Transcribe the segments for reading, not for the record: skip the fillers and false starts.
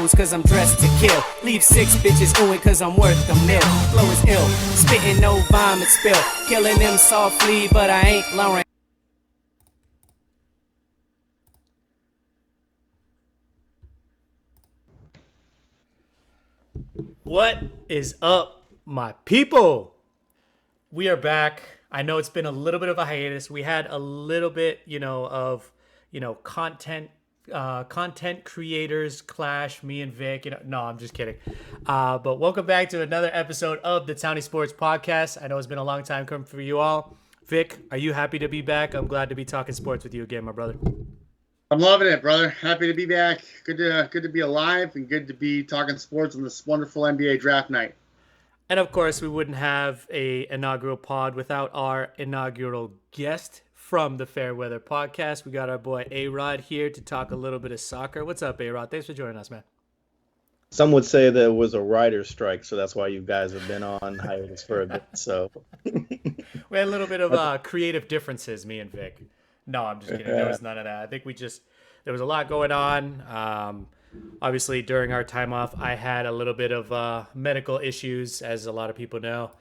hoes cause I'm dressed to kill. Leave 6 bitches oohing cause I'm worth a mill. Flow is ill, spitting no vomit spill. Killing them softly, but I ain't Lauren. What is up, my people? We are back. I know it's been a little bit of a hiatus. We had a little bit, of, content creators clash, me and Vic. No, I'm just kidding. But welcome back to another episode of the Townie Sports Podcast. I know it's been a long time coming for you all. Vic, are you happy to be back? I'm glad to be talking sports with you again, my brother. I'm loving it, brother. Happy to be back. Good to be alive and good to be talking sports on this wonderful NBA draft night. And of course, we wouldn't have a inaugural pod without our inaugural guest from the Fairweather Podcast. We got our boy A-Rod here to talk a little bit of soccer. What's up, A-Rod? Thanks for joining us, man. Some would say that it was a writer's strike, so that's why you guys have been on hiatus for a bit. So we had a little bit of creative differences, me and Vic. No, I'm just kidding. There was none of that. I think there was a lot going on. Obviously, during our time off, I had a little bit of medical issues, as a lot of people know.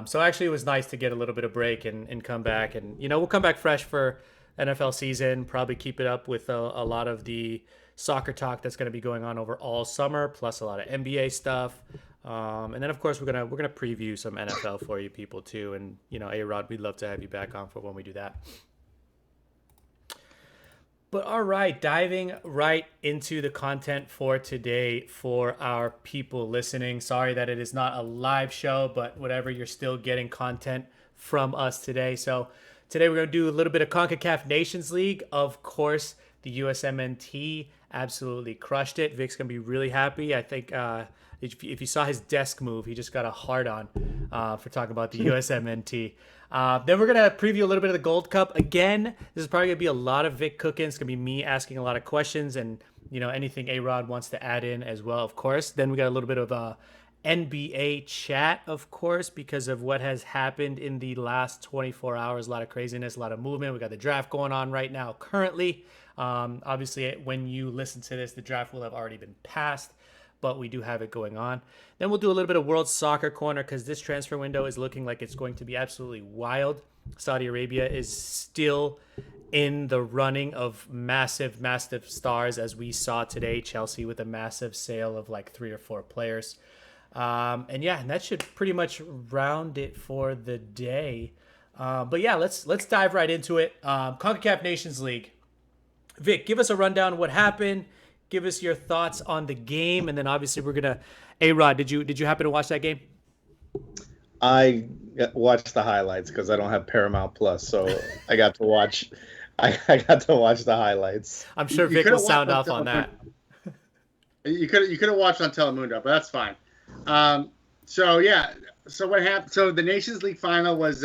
So actually, it was nice to get a little bit of break and come back. And, we'll come back fresh for NFL season, probably keep it up with a lot of the soccer talk that's going to be going on over all summer, plus a lot of NBA stuff. And then, of course, we're gonna preview some NFL for you people, too. And, A-Rod, we'd love to have you back on for when we do that. But all right, diving right into the content for today for our people listening. Sorry that it is not a live show, but whatever, you're still getting content from us today. So today we're going to do a little bit of CONCACAF Nations League. Of course, the USMNT absolutely crushed it. Vic's going to be really happy. I think if you saw his desk move, he just got a heart on for talking about the USMNT. Then we're going to preview a little bit of the Gold Cup. Again, this is probably going to be a lot of Vic cooking. It's going to be me asking a lot of questions and, anything A-Rod wants to add in as well, of course. Then we got a little bit of a NBA chat, of course, because of what has happened in the last 24 hours. A lot of craziness, a lot of movement. We got the draft going on right now currently. Obviously, when you listen to this, the draft will have already been passed, but we do have it going on. Then we'll do a little bit of World Soccer Corner because this transfer window is looking like it's going to be absolutely wild. Saudi Arabia is still in the running of massive stars, as we saw today. Chelsea with a massive sale of like 3 or 4 players. And that should pretty much round it for the day. But yeah, let's dive right into it. CONCACAF Nations League. Vic, give us a rundown of what happened. Give us your thoughts on the game, and then obviously we're gonna. A-Rod, did you happen to watch that game? I watched the highlights because I don't have Paramount Plus, so I got to watch. I got to watch the highlights. I'm sure Vic will sound off on that. You could have watched on Telemundo, but that's fine. So what happened? So the Nations League final was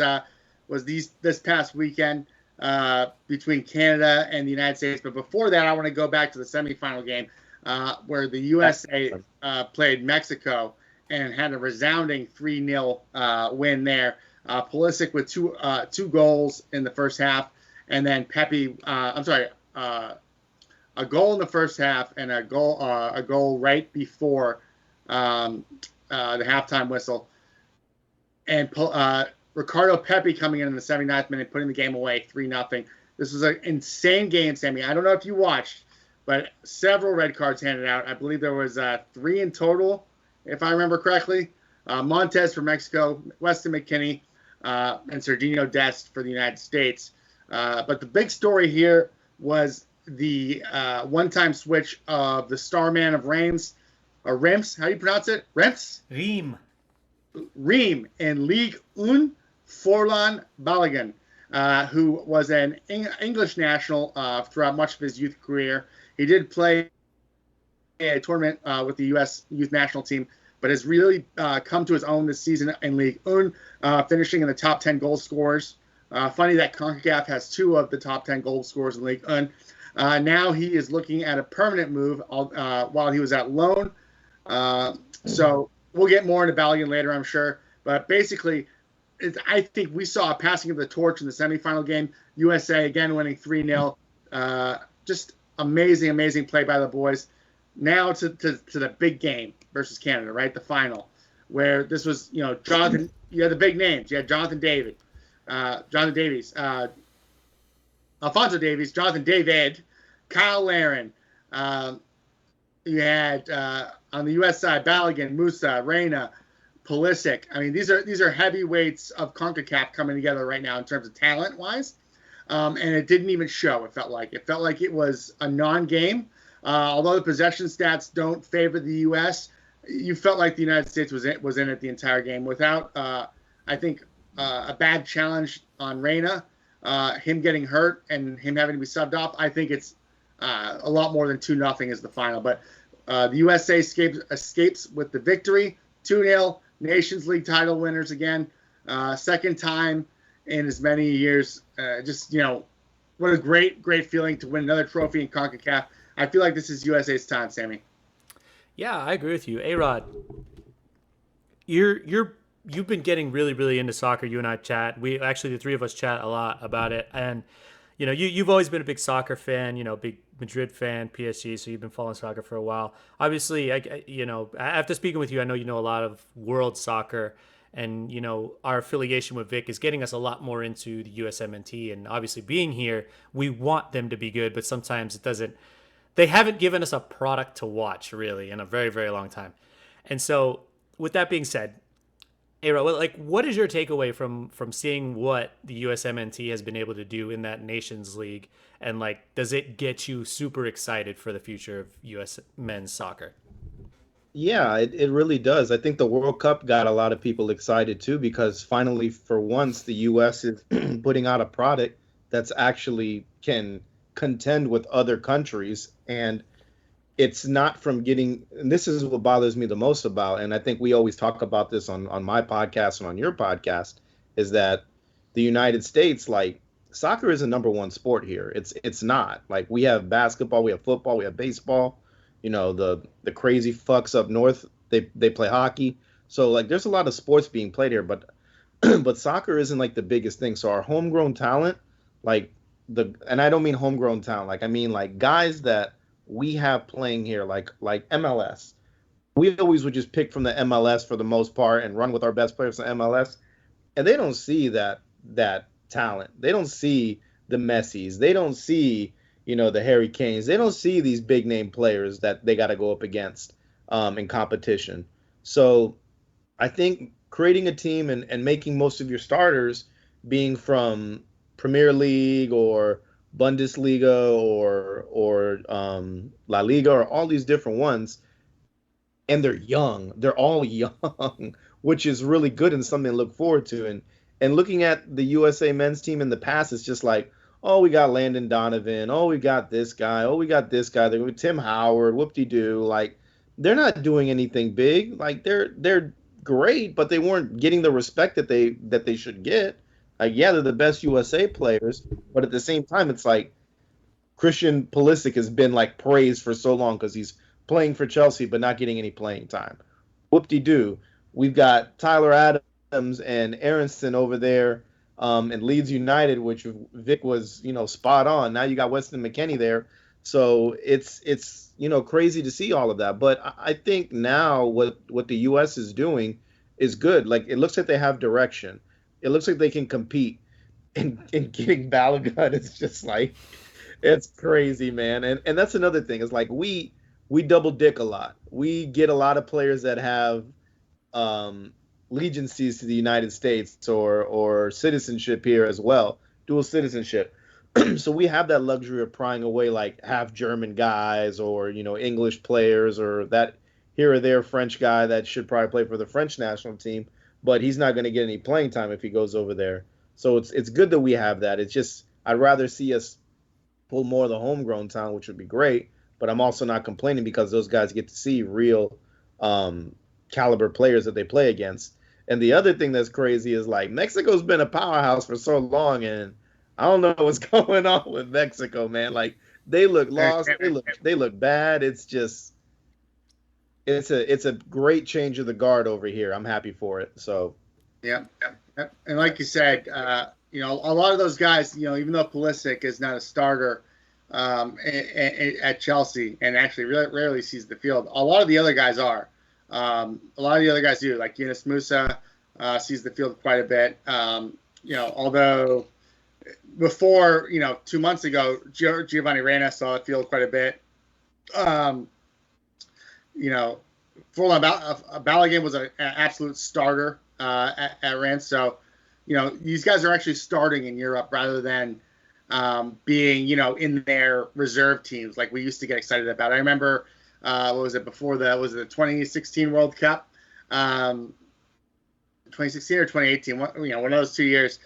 this past weekend. Between Canada and the United States. But before that, I want to go back to the semifinal game where the USA played Mexico and had a resounding 3-0 win there. Pulisic with two goals in the first half, and then a goal in the first half and a goal right before the halftime whistle. And Ricardo Pepi coming in the 79th minute, putting the game away 3-0. This was an insane game, Sammy. I don't know if you watched, but several red cards handed out. I believe there was 3 in total, if I remember correctly. Montez for Mexico, Weston McKennie, and Serginho Dest for the United States. But the big story here was the one-time switch of the star man of Reims, or Reims, how do you pronounce it? Reims? Reims in Ligue 1. Forlan Balogun, who was an English national throughout much of his youth career. He did play a tournament with the U.S. youth national team, but has really come to his own this season in Ligue 1, finishing in the top 10 goal scorers. Funny that CONCACAF has 2 of the top 10 goal scorers in Ligue 1. Now he is looking at a permanent move while he was at loan. So we'll get more into Balogun later, I'm sure. But basically, I think we saw a passing of the torch in the semifinal game. USA again winning 3-0. Just amazing play by the boys. Now to the big game versus Canada, right? The final, where this was, Jonathan. You had the big names. You had Jonathan Davies, Alphonso Davies, Jonathan David, Kyle Larin. You had on the U.S. side, Balogun, Musa, Reyna, Pulisic. I mean, these are heavyweights of CONCACAF coming together right now in terms of talent-wise, and it didn't even show. It felt like it was a non-game. Although the possession stats don't favor the U.S., you felt like the United States was in it the entire game without, I think, a bad challenge on Reyna, him getting hurt and him having to be subbed off. I think it's a lot more than 2-0 is the final. But the USA escapes with the victory, 2-0, Nations League title winners again, second time in as many years. What a great feeling to win another trophy in CONCACAF. I feel like this is USA's time, Sammy. Yeah, I agree with you. A-Rod, you've been getting really, really into soccer. You and I chat. We actually, the three of us chat a lot about it. And, you've always been a big soccer fan, big Madrid fan, PSG, so you've been following soccer for a while. Obviously, after speaking with you, I know you know a lot of world soccer. And, our affiliation with Vic is getting us a lot more into the USMNT. And obviously being here, we want them to be good, but sometimes it doesn't. They haven't given us a product to watch, really, in a very, very long time. And so, with that being said, Aero, what is your takeaway from seeing what the USMNT has been able to do in that Nations League? And, does it get you super excited for the future of U.S. men's soccer? Yeah, it really does. I think the World Cup got a lot of people excited, too, because finally, for once, the U.S. is putting out a product that's actually can contend with other countries, and it's not from getting, and this is what bothers me the most about, and I think we always talk about this on my podcast and on your podcast, is that the United States, soccer is a number one sport here. It's not. We have basketball, we have football, we have baseball, the crazy fucks up north, they play hockey. So there's a lot of sports being played here, but but soccer isn't the biggest thing. So our homegrown talent, and I don't mean homegrown talent, I mean guys that we have playing here, like MLS. We always would just pick from the MLS for the most part and run with our best players from MLS, and they don't see that talent. They don't see the Messis. They don't see the Harry Kanes. They don't see these big name players that they got to go up against in competition. So I think creating a team and making most of your starters being from Premier League or Bundesliga or La Liga or all these different ones, and they're young. They're all young, which is really good and something to look forward to. And looking at the USA men's team in the past, it's just oh, we got Landon Donovan. Oh, we got this guy. Oh, we got this guy. They're with Tim Howard. Whoop-de-doo. They're not doing anything big. They're great, but they weren't getting the respect that they should get. Yeah, they're the best USA players, but at the same time, it's Christian Pulisic has been praised for so long because he's playing for Chelsea but not getting any playing time. Whoop-de-doo. We've got Tyler Adams and Aronson over there and Leeds United, which Vic was spot on. Now you got Weston McKennie there, so it's crazy to see all of that. But I think now what the U.S. is doing is good. It looks like they have direction. It looks like they can compete, and getting Balogun is just it's crazy, man. And that's another thing is we double dick a lot. We get a lot of players that have allegiances to the United States or citizenship here as well, dual citizenship. So we have that luxury of prying away half German guys or English players or that here or there French guy that should probably play for the French national team, but he's not going to get any playing time if he goes over there. So it's good that we have that. It's just I'd rather see us pull more of the homegrown talent, which would be great, but I'm also not complaining because those guys get to see real caliber players that they play against. And the other thing that's crazy is Mexico's been a powerhouse for so long, and I don't know what's going on with Mexico, man. They look lost, they look bad. It's just it's a great change of the guard over here. I'm happy for it. So yeah. And like you said, a lot of those guys, even though Pulisic is not a starter at Chelsea and actually rarely sees the field. A lot of the other guys are. A lot of the other guys do. Like Yunus Musa sees the field quite a bit. Although before, 2 months ago, Giovanni Reyna saw the field quite a bit. Furlan Balogun was an absolute starter at Rennes. So, these guys are actually starting in Europe rather than being, in their reserve teams like we used to get excited about. I remember, what was it before was it the 2016 World Cup? 2016 or 2018, one of those 2 years,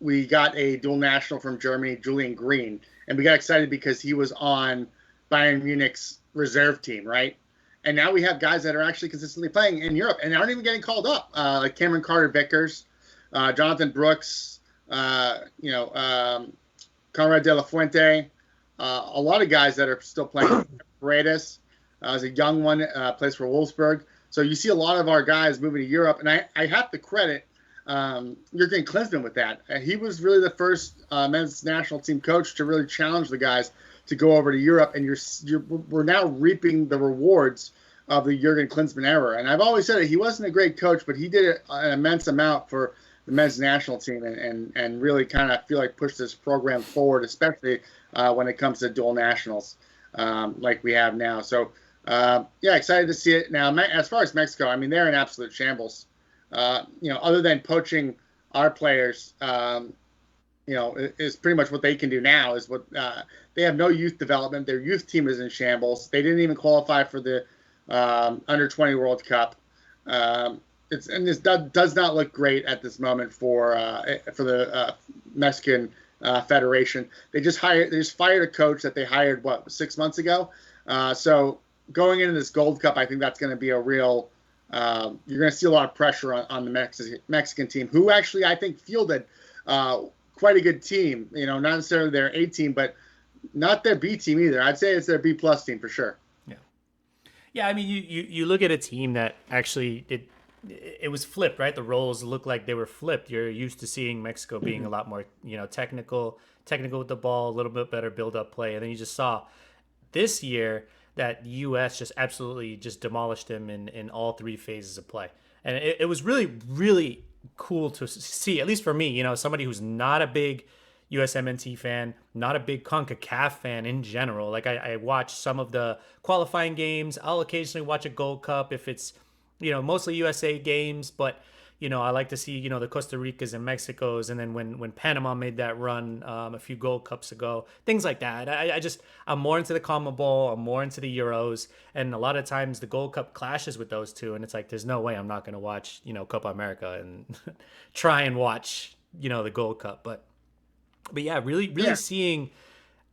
we got a dual national from Germany, Julian Green, and we got excited because he was on Bayern Munich's reserve team, right? And now we have guys that are actually consistently playing in Europe and aren't even getting called up, like Cameron Carter-Vickers, Jonathan Brooks, Conrad De La Fuente, a lot of guys that are still playing. Paredes is a young one, plays for Wolfsburg. So you see a lot of our guys moving to Europe, and I have to credit Jurgen Klinsmann with that. He was really the first men's national team coach to really challenge the guys to go over to Europe, and we're now reaping the rewards of the Jurgen Klinsmann era. And I've always said that he wasn't a great coach, but he did an immense amount for the men's national team and really kind of feel like pushed this program forward, especially when it comes to dual nationals like we have now. So, excited to see it. Now, as far as Mexico, I mean, they're in absolute shambles. Other than poaching our players, is pretty much what they can do now. Is what they have no youth development. Their youth team is in shambles. They didn't even qualify for the under 20 World Cup. This does not look great at this moment for the Mexican Federation. They just fired a coach that they hired 6 months ago. So going into this Gold Cup, I think that's going to be a real. You're going to see a lot of pressure on the Mexican team, who actually I think fielded quite a good team. Not necessarily their A team, but not their B team either. I'd say it's their B plus team for sure. Yeah. I mean, you look at a team that actually it was flipped, right? The roles look like they were flipped. You're used to seeing Mexico being a lot more, technical with the ball, a little bit better build-up play, and then you just saw this year that U.S. just absolutely just demolished them in all three phases of play, and it was really, really cool to see. At least for me, somebody who's not a big USMNT fan, not a big CONCACAF fan in general. Like I watch some of the qualifying games. I'll occasionally watch a Gold Cup if it's mostly USA games, but I like to see the Costa Ricas and Mexicos, and then when Panama made that run a few Gold Cups ago, things like that. I'm more into the CONMEBOL, I'm more into the Euros, and a lot of times the Gold Cup clashes with those two, and it's like there's no way I'm not going to watch Copa America and try and watch the Gold Cup, but yeah, really seeing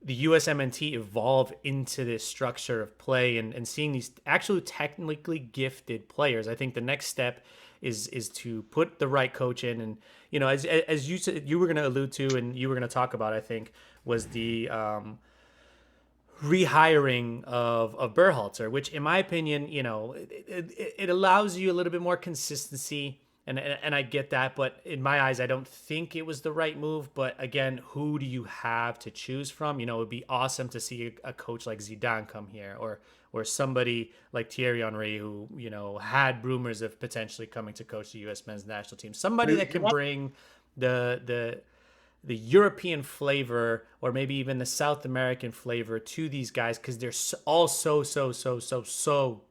the USMNT evolve into this structure of play and seeing these actually technically gifted players. I think the next step is to put the right coach in, and as you said, you were going to allude to and you were going to talk about, I think, was the rehiring of Berhalter, which in my opinion, it allows you a little bit more consistency. And I get that, but in my eyes, I don't think it was the right move. But again, who do you have to choose from? It would be awesome to see a coach like Zidane come here, or somebody like Thierry Henry, who had rumors of potentially coming to coach the U.S. men's national team. Somebody that can bring the European flavor, or maybe even the South American flavor, to these guys, because they're all so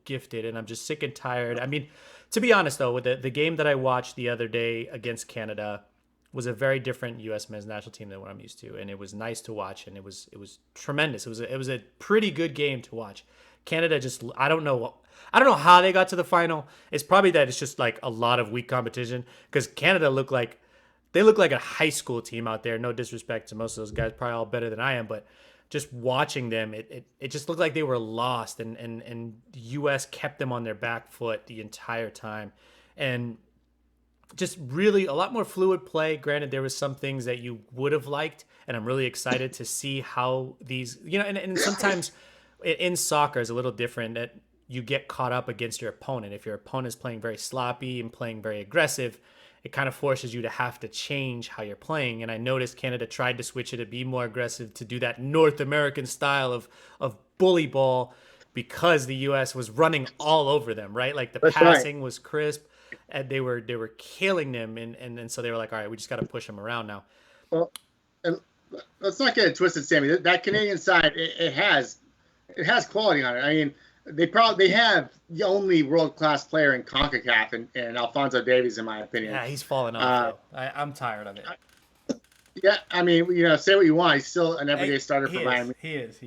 gifted, and I'm just sick and tired. I mean, to be honest, though, with the game that I watched the other day against Canada was a very different U.S. men's national team than what I'm used to, and it was nice to watch, and it was tremendous. It was a pretty good game to watch. Canada just I don't know how they got to the final. It's probably that it's just like a lot of weak competition, because Canada look like a high school team out there. No disrespect to most of those guys, probably all better than I am, but just watching them, it just looked like they were lost, and the U.S. kept them on their back foot the entire time, and just really a lot more fluid play. Granted, there was some things that you would have liked, and I'm really excited to see how these, and sometimes in soccer is a little different, that you get caught up against your opponent. If your opponent is playing very sloppy and playing very aggressive, it kind of forces you to have to change how you're playing. And I noticed Canada tried to switch it to be more aggressive, to do that North American style of bully ball, because the U.S. was running all over them, right? Like the That's passing right. was crisp, and they were killing them, and so they were like, all right, we just got to push them around now. Well, and let's not get it twisted, Sammy. That Canadian side, it has quality on it. I mean, they have the only world class player in CONCACAF, and Alphonso Davies, in my opinion. Yeah, he's fallen off. I'm tired of it. Yeah, I mean, say what you want. He's still an everyday starter for Miami. He is.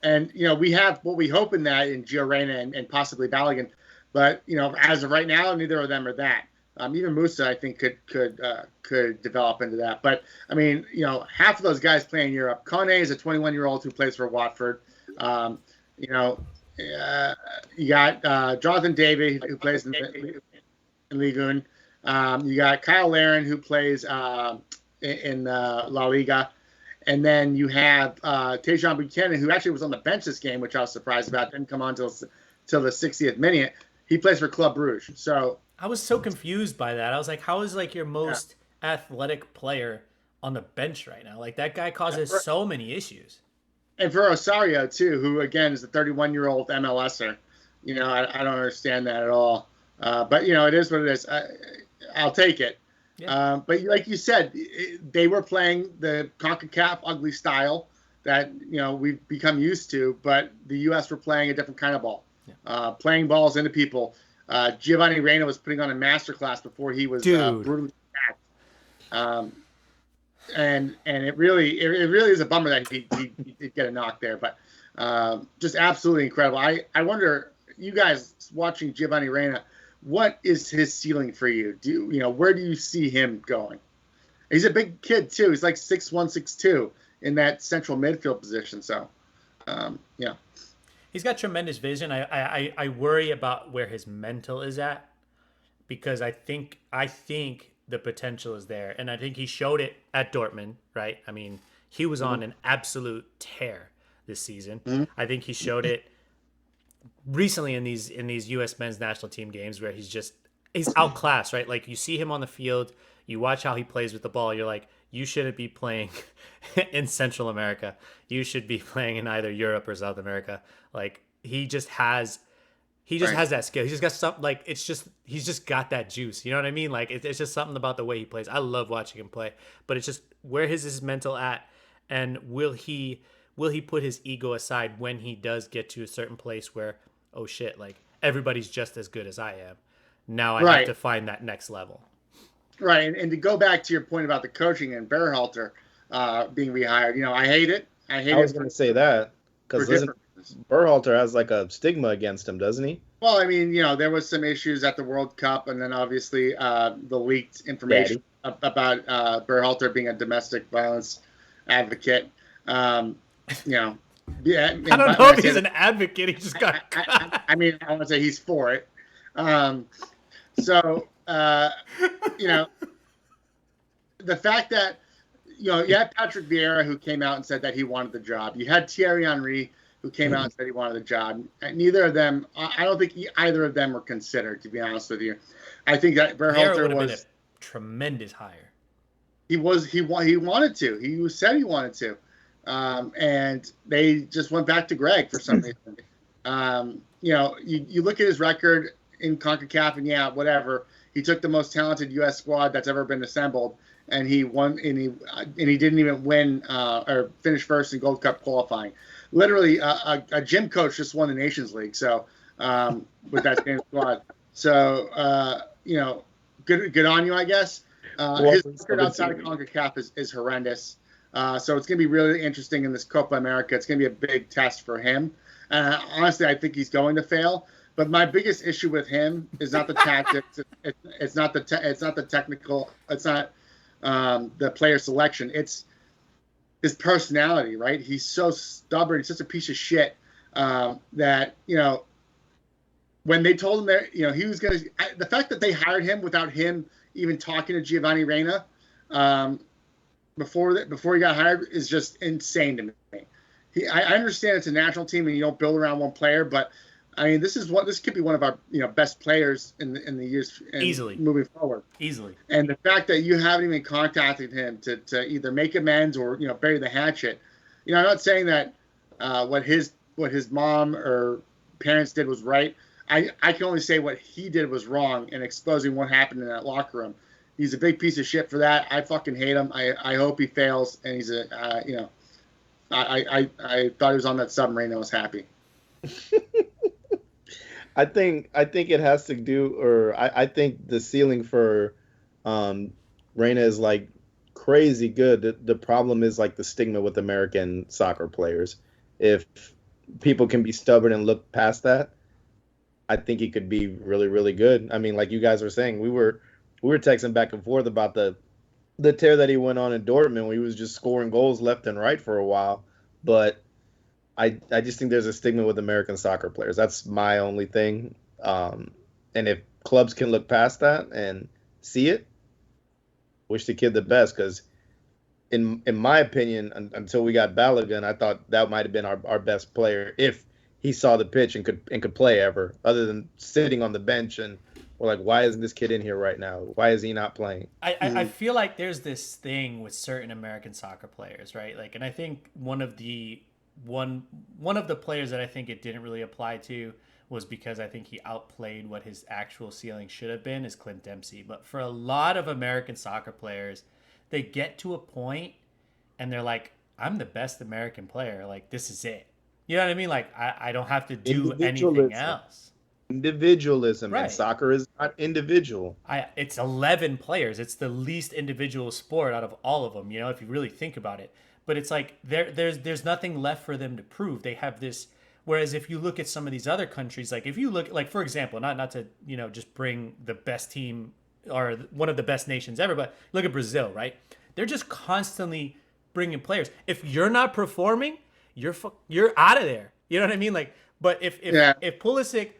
And we have what we hope in that in Gio Reyna and possibly Balogun, but as of right now, neither of them are that. Even Musa, I think, could develop into that. But I mean, half of those guys play in Europe. Kone is a 21-year-old who plays for Watford. You got Jonathan David, who plays in Ligue 1. You got Kyle Larin, who plays in La Liga. And then you have Tejan Buchanan, who actually was on the bench this game, which I was surprised about. Didn't come on till the 60th minute. He plays for Club Brugge. So I was so confused by that. I was like, how is your most athletic player on the bench right now? Like, that guy causes so many issues. And for Osario, too, who, again, is a 31-year-old MLSer. I don't understand that at all. But, it is what it is. I'll take it. Yeah. But like you said, they were playing the CONCACAF ugly style that, we've become used to. But the U.S. were playing a different kind of ball, playing balls into people. Giovanni Reyna was putting on a masterclass before he was brutally attacked. And it really is a bummer that he did get a knock there, but just absolutely incredible. I wonder, you guys watching Giovanni Reyna, what is his ceiling for you? Where do you see him going? He's a big kid too. He's like 6'1", 6'2" in that central midfield position. So, he's got tremendous vision. I worry about where his mental is at, because I think the potential is there. And I think he showed it at Dortmund, right? I mean, he was on an absolute tear this season. Mm-hmm. I think he showed it recently in these U.S. men's national team games, where he's outclassed, right? Like, you see him on the field, you watch how he plays with the ball, you're like, you shouldn't be playing in Central America. You should be playing in either Europe or South America. Like, he just has that skill. He's just got something, like, he's just got that juice. You know what I mean? Like, it's just something about the way he plays. I love watching him play, but it's just, where is his mental at? And will he put his ego aside when he does get to a certain place where, oh shit, like, everybody's just as good as I am. Now I have to find that next level. Right. And to go back to your point about the coaching and Berhalter being rehired, I hate it. I was going to say that, because Berhalter has like a stigma against him, doesn't he? Well, I mean, there was some issues at the World Cup, and then obviously the leaked information about Berhalter being a domestic violence advocate. Yeah. I don't know if he's an advocate. He just got. I mean, I want to say he's for it. So, the fact that, you had Patrick Vieira, who came out and said that he wanted the job. You had Thierry Henry, who came out and said he wanted the job. And neither of them, I don't think either of them were considered, to be honest with you. I think that Berhalter was been a tremendous hire. He wanted to. He said he wanted to. And they just went back to Greg for some reason. You look at his record in CONCACAF, and whatever. He took the most talented U.S. squad that's ever been assembled, and he won. And he didn't even win or finish first in Gold Cup qualifying. Literally, a gym coach just won the Nations League. So with that same squad. So good on you, I guess. His record outside of CONCACAF is horrendous. So it's going to be really interesting in this Copa America. It's going to be a big test for him. Honestly, I think he's going to fail. But my biggest issue with him is not the tactics. It's not the technical. It's not the player selection. It's his personality, right? He's so stubborn. He's such a piece of shit that when they told him that he was going to, the fact that they hired him without him even talking to Giovanni Reyna before he got hired is just insane to me. I understand it's a national team and you don't build around one player, but I mean, this could be one of our best players in the years Easily moving forward. Easily. And the fact that you haven't even contacted him to either make amends or bury the hatchet. I'm not saying that what his mom or parents did was right. I can only say what he did was wrong in exposing what happened in that locker room. He's a big piece of shit for that. I fucking hate him. I hope he fails. And he's I thought he was on that submarine. I was happy. I think it has to do, or I think the ceiling for Reyna is like crazy good. The problem is like the stigma with American soccer players. If people can be stubborn and look past that, I think he could be really, really good. I mean, like you guys were saying, we were texting back and forth about the tear that he went on in Dortmund, where he was just scoring goals left and right for a while. But I just think there's a stigma with American soccer players. That's my only thing. And if clubs can look past that and see it, wish the kid the best. Because in my opinion, until we got Balogun, I thought that might have been our best player if he saw the pitch and could play ever, other than sitting on the bench and we're like, why isn't this kid in here right now? Why is he not playing? I feel like there's this thing with certain American soccer players, right? Like, and I think one of the players that I think it didn't really apply to was because I think he outplayed what his actual ceiling should have been, is Clint Dempsey. But for a lot of American soccer players, they get to a point and they're like, I'm the best American player. Like, this is it. You know what I mean? Like, I don't have to do anything else. Individualism, right. And soccer is not individual. It's 11 players. It's the least individual sport out of all of them, if you really think about it. But it's like there's nothing left for them to prove. They have this. Whereas if you look at some of these other countries, like if you look, like for example, not to just bring the best team or one of the best nations ever, but look at Brazil, right? They're just constantly bringing players. If you're not performing, you're out of there. You know what I mean? Like, but if Pulisic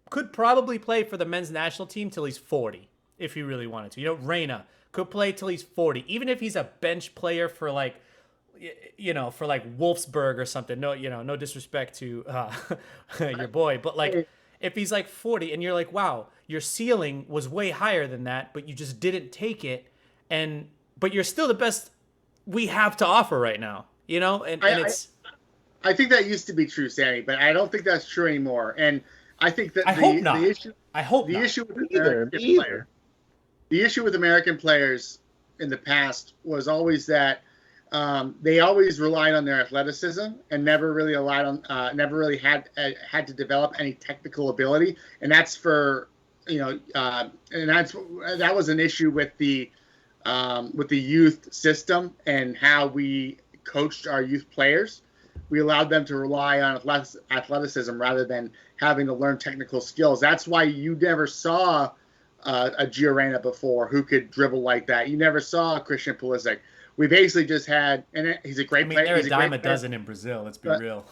could probably play for the men's national team till he's 40, if he really wanted to. Reyna could play till he's 40, even if he's a bench player for like, for like Wolfsburg or something. No, no disrespect to your boy, but like if he's like 40 and you're like, wow, your ceiling was way higher than that, but you just didn't take it, but you're still the best we have to offer right now. I think that used to be true, Sammy, but I don't think that's true anymore. And I think that the issue with American players in the past was always that they always relied on their athleticism and never really had to develop any technical ability, and that's that was an issue with the youth system and how we coached our youth players. We allowed them to rely on athleticism rather than having to learn technical skills. That's why you never saw a Gio Reyna before who could dribble like that. You never saw Christian Pulisic. We basically just had, and he's a great player. They're a dime a dozen in Brazil. Let's be real.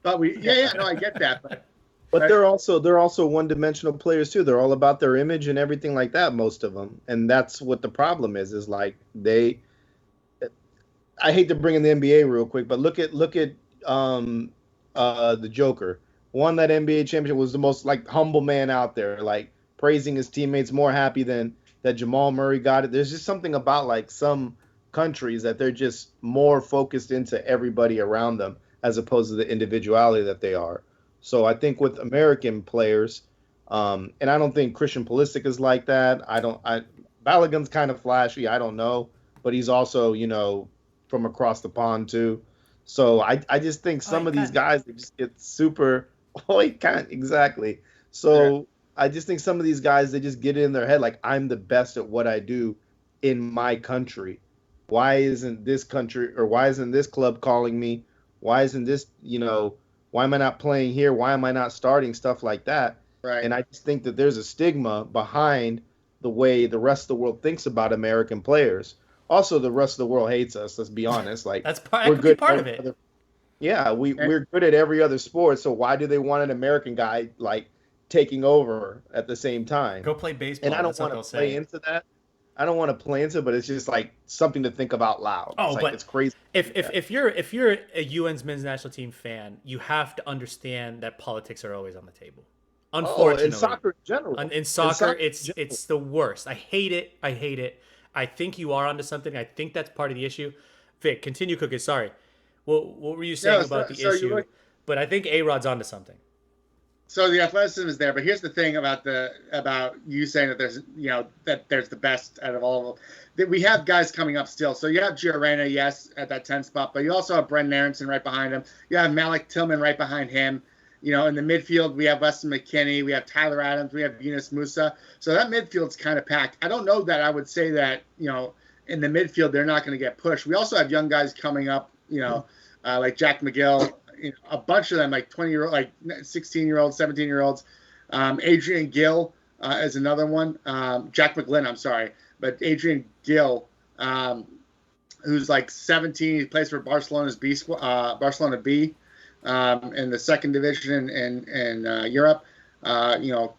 But I get that. But they're also one-dimensional players too. They're all about their image and everything like that. Most of them, and that's what the problem is. Is like I hate to bring in the NBA real quick, but look at the Joker. Won that NBA championship, was the most like humble man out there, like praising his teammates, more happy than that Jamal Murray got it. There's just something about like some countries that they're just more focused into everybody around them as opposed to the individuality that they are. So I think with American players, and I don't think Christian Pulisic is like that. Balogun's kind of flashy. I don't know, but he's also, from across the pond too. So I just think some of these guys, they just get super. Oh, he can't exactly. So yeah. I just think some of these guys, they just get it in their head like, I'm the best at what I do in my country. Why isn't this country, or why isn't this club calling me? Why isn't this, why am I not playing here? Why am I not starting? Stuff like that. Right. And I just think that there's a stigma behind the way the rest of the world thinks about American players. Also, the rest of the world hates us. Let's be honest. Like that could be part of it. Yeah, we're good at every other sport. So why do they want an American guy like taking over at the same time? Go play baseball. And I don't want to play into that. I don't want to play into, but it's just like something to think about loud. Oh, it's like, but it's crazy. If you're a UN's men's national team fan, you have to understand that politics are always on the table. Unfortunately, in soccer in general. In soccer, it's the worst. I hate it. I think you are onto something. I think that's part of the issue. Vic, continue cooking. Sorry. What were you saying about the issue? But I think A-Rod's onto something. So the athleticism is there, but here's the thing about you saying that there's the best out of all of them. That we have guys coming up still. So you have Giorena, yes, at that 10 spot, but you also have Brendan Aronson right behind him. You have Malik Tillman right behind him. In the midfield, we have Weston McKennie, we have Tyler Adams, we have Yunus Musa. So that midfield's kind of packed. I don't know that I would say that, in the midfield, they're not going to get pushed. We also have young guys coming up, like Jack McGill, a bunch of them, like 20-year-old, like 16-year-olds, 17-year-olds. Adrian Gill is another one. Jack McGlynn, I'm sorry. But Adrian Gill, who's like 17, he plays for Barcelona B in the second division in Europe.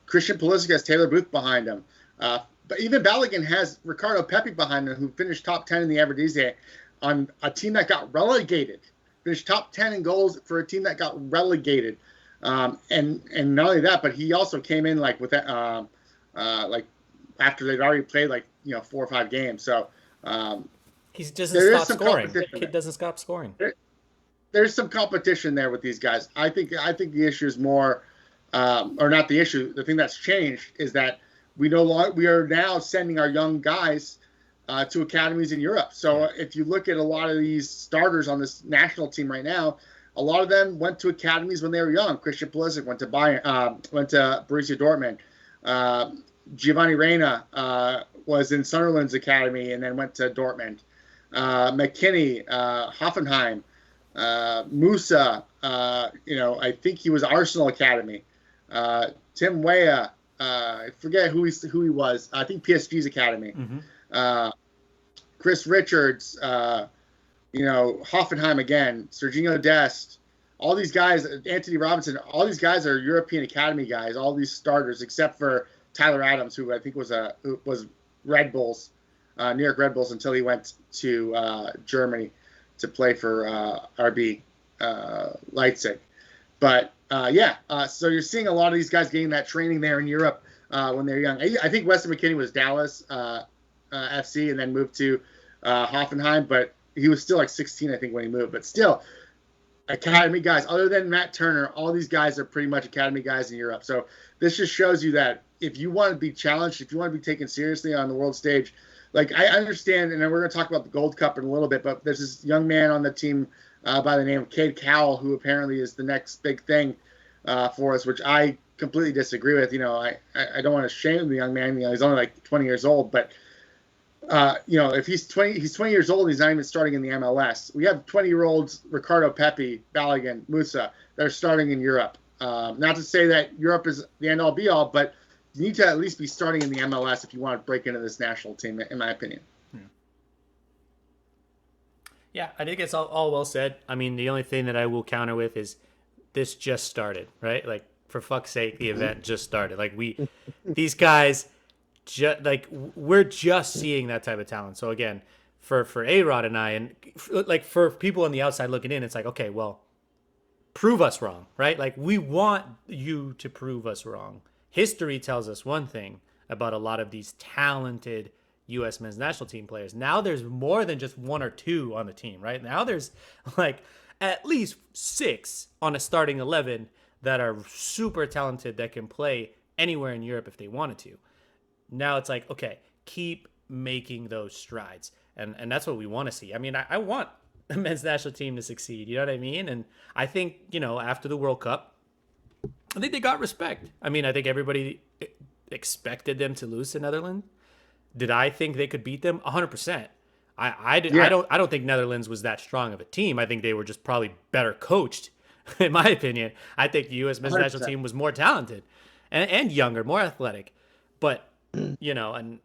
Christian Pulisic has Taylor Booth behind him. But even Balogun has Ricardo Pepi behind him, who finished top 10 in the Eredivisie on a team that got relegated. Finished top 10 in goals for a team that got relegated. And not only that, but he also came in like with after they'd already played 4 or 5 games. So he doesn't stop scoring. The kid doesn't stop scoring. There's some competition there with these guys. I think the issue is more, or not the issue. The thing that's changed is that we are now sending our young guys to academies in Europe. So if you look at a lot of these starters on this national team right now, a lot of them went to academies when they were young. Christian Pulisic went to Borussia Dortmund. Giovanni Reina was in Sunderland's academy and then went to Dortmund. McKinney, Hoffenheim. Musa, I think he was Arsenal Academy. Tim Weah, I forget who he was. I think PSG's Academy. Mm-hmm. Chris Richards, Hoffenheim again. Serginho Dest, all these guys. Anthony Robinson, all these guys are European Academy guys. All these starters, except for Tyler Adams, who I think was Red Bulls, New York Red Bulls, until he went to Germany to play for RB Leipzig. But so you're seeing a lot of these guys getting that training there in Europe when they're young. I think Weston McKennie was Dallas FC and then moved to Hoffenheim, but he was still like 16, I think, when he moved. But still, academy guys, other than Matt Turner, all these guys are pretty much academy guys in Europe. So this just shows you that if you want to be challenged, if you want to be taken seriously on the world stage, like I understand, and we're going to talk about the Gold Cup in a little bit, but there's this young man on the team by the name of Cade Cowell, who apparently is the next big thing for us, which I completely disagree with. I don't want to shame the young man. He's only like 20 years old, but if he's 20 years old, he's not even starting in the MLS. We have 20-year-olds, Ricardo Pepi, Balogun, Musa, that are starting in Europe. Not to say that Europe is the end-all be-all, but you need to at least be starting in the MLS if you want to break into this national team, in my opinion. Yeah, I think it's all well said. I mean, the only thing that I will counter with is this just started, right? Like, for fuck's sake, the event just started. Like, these guys, we're just seeing that type of talent. So, again, for A-Rod and I, and for people on the outside looking in, it's like, okay, well, prove us wrong, right? Like, we want you to prove us wrong. History tells us one thing about a lot of these talented U.S. men's national team players. Now there's more than just 1 or 2 on the team, right? Now there's like at least 6 on a starting 11 that are super talented that can play anywhere in Europe if they wanted to. Now it's like, okay, keep making those strides. And that's what we want to see. I mean, I want the men's national team to succeed. You know what I mean? And I think, after the World Cup, I think they got respect. I mean, I think everybody expected them to lose to Netherlands. Did I think they could beat them? 100%. I did. Yeah. I don't think Netherlands was that strong of a team. I think they were just probably better coached, in my opinion. I think the U.S. men's 100%. National team was more talented and younger, more athletic. But and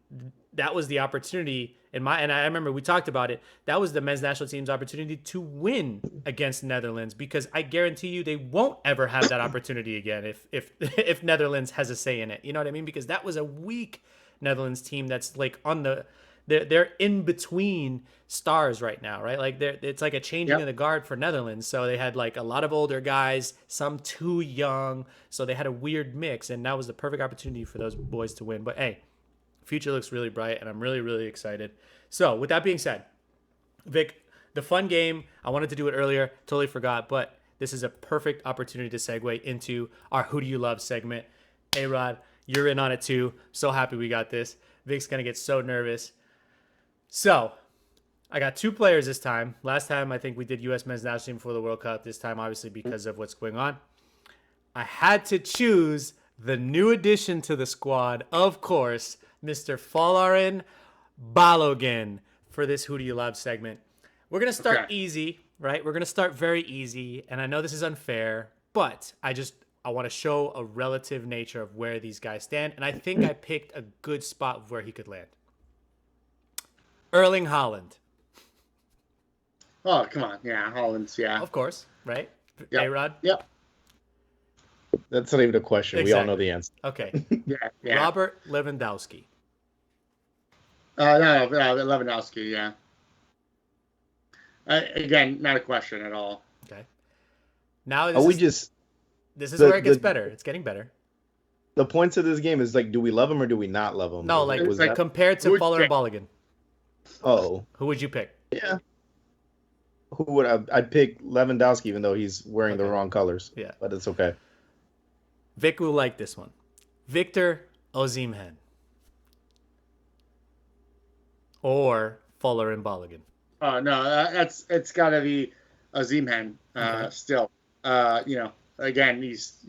that was the opportunity and I remember we talked about it. That was the men's national team's opportunity to win against Netherlands, because I guarantee you they won't ever have that opportunity again if Netherlands has a say in it. You know what I mean? Because that was a weak Netherlands team that's like on they're in between stars right now, right? Like it's like a changing of the guard for Netherlands. So they had like a lot of older guys, some too young. So they had a weird mix, and that was the perfect opportunity for those boys to win. But hey, future looks really bright, and I'm really, really excited. So with that being said, Vic, the fun game, I wanted to do it earlier, totally forgot, but this is a perfect opportunity to segue into our Who Do You Love segment. Hey, Rod, you're in on it too. So happy we got this. Vic's going to get so nervous. So, I got 2 players this time. Last time, I think we did U.S. men's national team before the World Cup. This time, obviously, because of what's going on. I had to choose the new addition to the squad, of course, Mr. Folarin Balogun, for this Who Do You Love segment. We're going to start easy, right? We're going to start very easy, and I know this is unfair, but I want to show a relative nature of where these guys stand, and I think I picked a good spot of where he could land. Erling Haaland. Oh, come on. Yeah, Haaland's, yeah. Of course, right? Yep. A-Rod? Yep. That's not even a question. Exactly. We all know the answer. Okay. Yeah. Robert Lewandowski. No, Lewandowski, yeah. Again, not a question at all. Okay. Now This is where it gets better. It's getting better. The points of this game is like, do we love him or do we not love him? No, like compared to Folarin Balogun. Oh. Who would you pick? Yeah. Who would I'd pick Lewandowski, even though he's wearing the wrong colors. Yeah. But it's okay. Vic will like this one. Victor Osimhen. Or Folarin Balogun. Oh, no, it's got to be Osimhen still. Again, he's,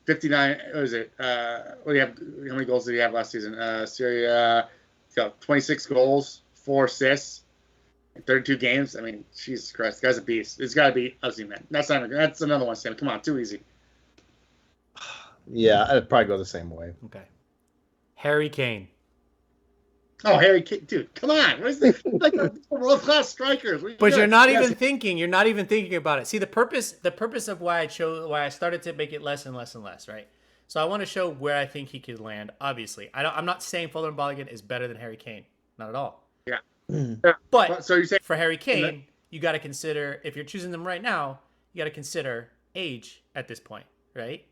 59, what is it? What do you have? How many goals did he have last season? Syria, 26 goals, 4 assists, 32 games. I mean, Jesus Christ, the guy's a beast. It's got to be Osimhen. That's another one, Sam. Come on, too easy. Yeah, I'd probably go the same way. Okay. Harry Kane. Oh, Harry Kane, dude, come on! What is this? Like the world-class strikers. But you're not even thinking. You're not even thinking about it. See, the purpose of why I started to make it less and less and less, right? So I want to show where I think he could land. Obviously, I'm not saying Folarin Balogun is better than Harry Kane. Not at all. Yeah. But so you say for Harry Kane, you got to consider, if you're choosing them right now, you got to consider age at this point, right?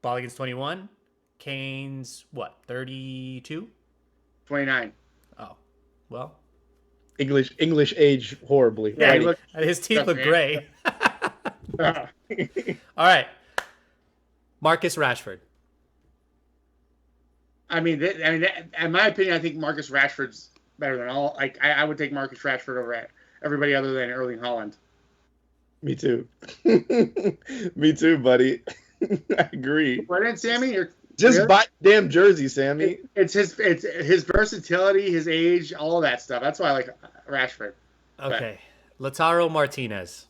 Balogun's 21. Kane's what? 32. 29. Oh, well. English age horribly. Yeah, his teeth look gray. All right. Marcus Rashford. I mean, in my opinion, I think Marcus Rashford's better than all. Like, I would take Marcus Rashford over everybody other than Erling Haaland. Me too. Me too, buddy. I agree. But then, Sammy, you're just buy damn jersey, Sammy. It's his versatility, his age, all of that stuff. That's why I like Rashford. Okay. Lautaro Martinez.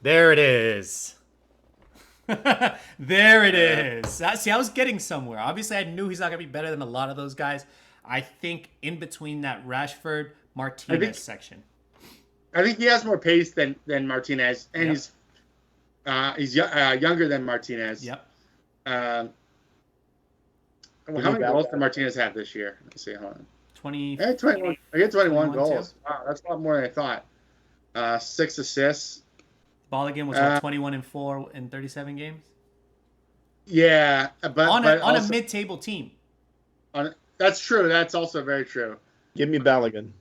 There it is. There it is. See, I was getting somewhere. Obviously, I knew he's not going to be better than a lot of those guys. I think in between that Rashford Martinez section. I think he has more pace than Martinez, and he's younger than Martinez. Yep. How many goals did Martinez have this year? Let's see. Hold on. 21. I get 21 goals. Too. Wow, that's a lot more than I thought. 6 assists. Balogun was 21-4 in 37 games. Yeah, but on also, a mid-table team. That's true. That's also very true. Give me Balogun.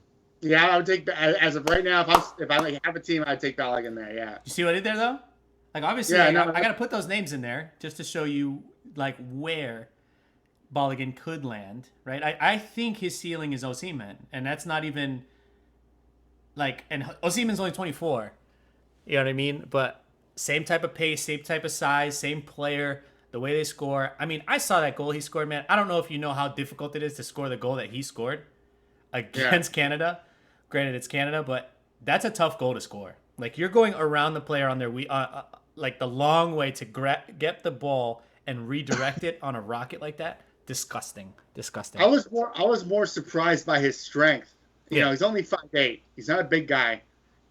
Yeah, I would take, as of right now, if I have a team, I'd take Balogun there. Yeah. You see what I did there, though? Like, obviously, I got to put those names in there just to show you like where Balogun could land, right? I think his ceiling is Osimhen, and that's not even like, and Osimhen's only 24. You know what I mean? But same type of pace, same type of size, same player, the way they score. I mean, I saw that goal he scored, man. I don't know if you know how difficult it is to score the goal that he scored against Canada. Granted, it's Canada, but that's a tough goal to score. Like, you're going around the player on their like the long way to get the ball and redirect it on a rocket like that. Disgusting. I was more surprised by his strength. You know, he's only 5'8". He's not a big guy.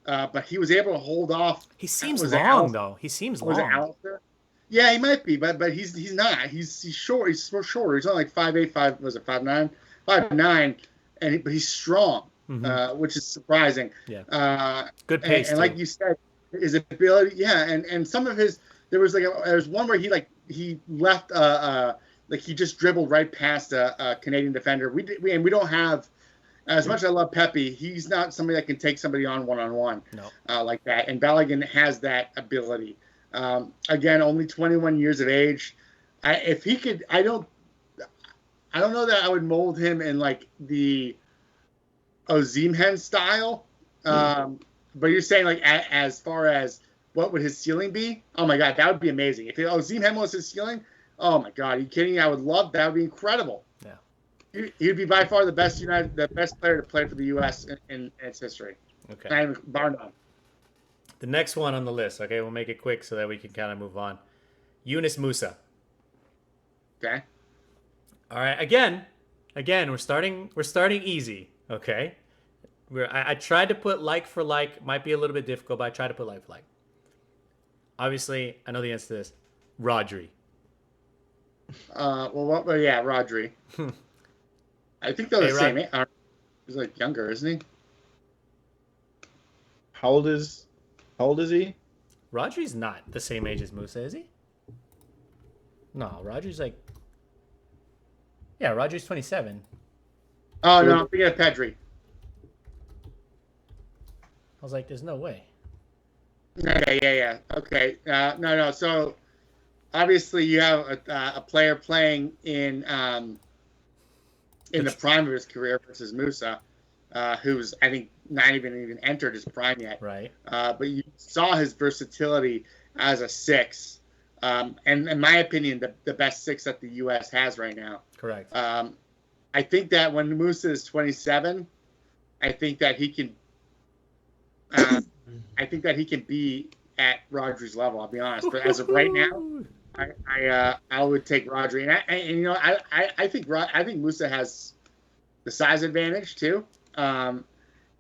But he was able to hold off. He seems long, though. He seems long. Was it Alistair? Yeah, he might be, but he's not. He's short. He's shorter. He's only like 5'8", 5'9", but he's strong, which is surprising. Yeah. Good pace. And like you said, his ability. Yeah, and some of his there was one where he left like he just dribbled right past a Canadian defender. We don't have. As much as I love Pepe, he's not somebody that can take somebody on one-on-one like that. And Balogun has that ability. Again, only 21 years of age. If he could, I don't know that I would mold him in like the Osimhen style. But you're saying like as far as what would his ceiling be? Oh my God, that would be amazing. If Osimhen was his ceiling, oh my God, are you kidding me? I would love that. Would be incredible. Yeah. He'd be by far the best player to play for the U.S. in its history. Okay. Bar none. The next one on the list. Okay, we'll make it quick so that we can kind of move on. Yunus Musa. Okay. All right. Again, we're starting easy. Okay. I tried to put like for like. Might be a little bit difficult, but I tried to put like for like. Obviously, I know the answer to this. Rodri. Yeah, Rodri. I think they're the same. He's like younger, isn't he? How old is he? Rodri's not the same age as Musa, is he? No, Rodri's like... Yeah, Rodri's 27. Oh, no, I'm thinking of Pedri. I was like, there's no way. Yeah. Okay. No. So, obviously, you have a player playing in the prime of his career versus Musa, who's, I think, not even entered his prime yet. Right. But you saw his versatility as a six. And in my opinion, the best six that the U.S. has right now. Correct. I think that when Musa is 27, I think that he can be at Rodri's level, I'll be honest. But as of right now, I would take Rodri, and I think Musa has the size advantage too, and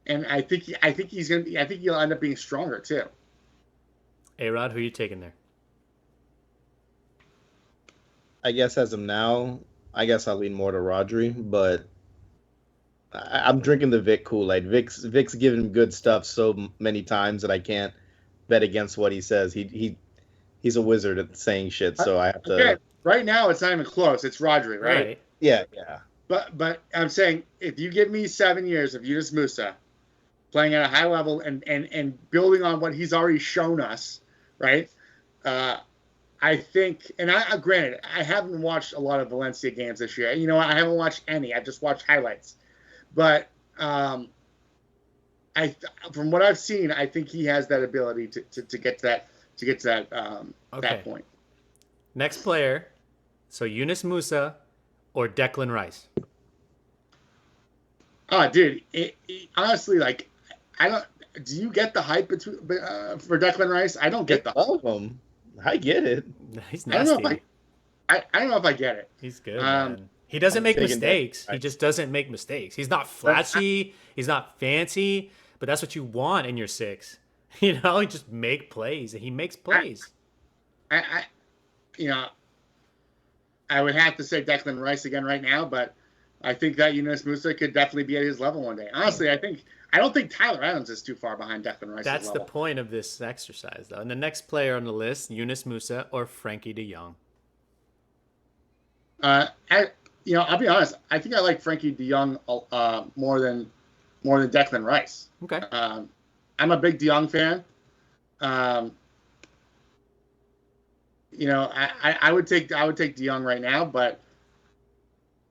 I think he'll end up being stronger too. Hey Rod, who are you taking there? I guess as of now, I guess I'll lean more to Rodri, but I'm drinking the Vic Kool-Aid. Vic's given good stuff so many times that I can't bet against what he says. He's a wizard at saying shit, so I have to. Okay. Right now, it's not even close. It's Rodri, right? Yeah. But I'm saying if you give me 7 years of Yunus Musa playing at a high level and building on what he's already shown us, right? I think, and granted, I haven't watched a lot of Valencia games this year. You know, I haven't watched any. I've just watched highlights. But from what I've seen, I think he has that ability to get to that point. Next player, so Yunus Musa or Declan Rice. Oh, dude, honestly, like, I don't. Do you get the hype for Declan Rice? I don't get the hype. Them. I get it. He's nasty. I don't know if I get it. He's good, man. He doesn't make mistakes. He just doesn't make mistakes. He's not flashy. He's not fancy, but that's what you want in your six. You know, he just make plays, and he makes plays. I would have to say Declan Rice again right now, but I think that Yunus Musa could definitely be at his level one day. Honestly, I don't think Tyler Adams is too far behind Declan Rice's That's level. the point of this exercise, though. And the next player on the list, Yunus Musa or Frankie de Jong. I'll be honest. I think I like Frankie de Jong more than Declan Rice. Okay. I'm a big de Jong fan. I would take de Jong right now, but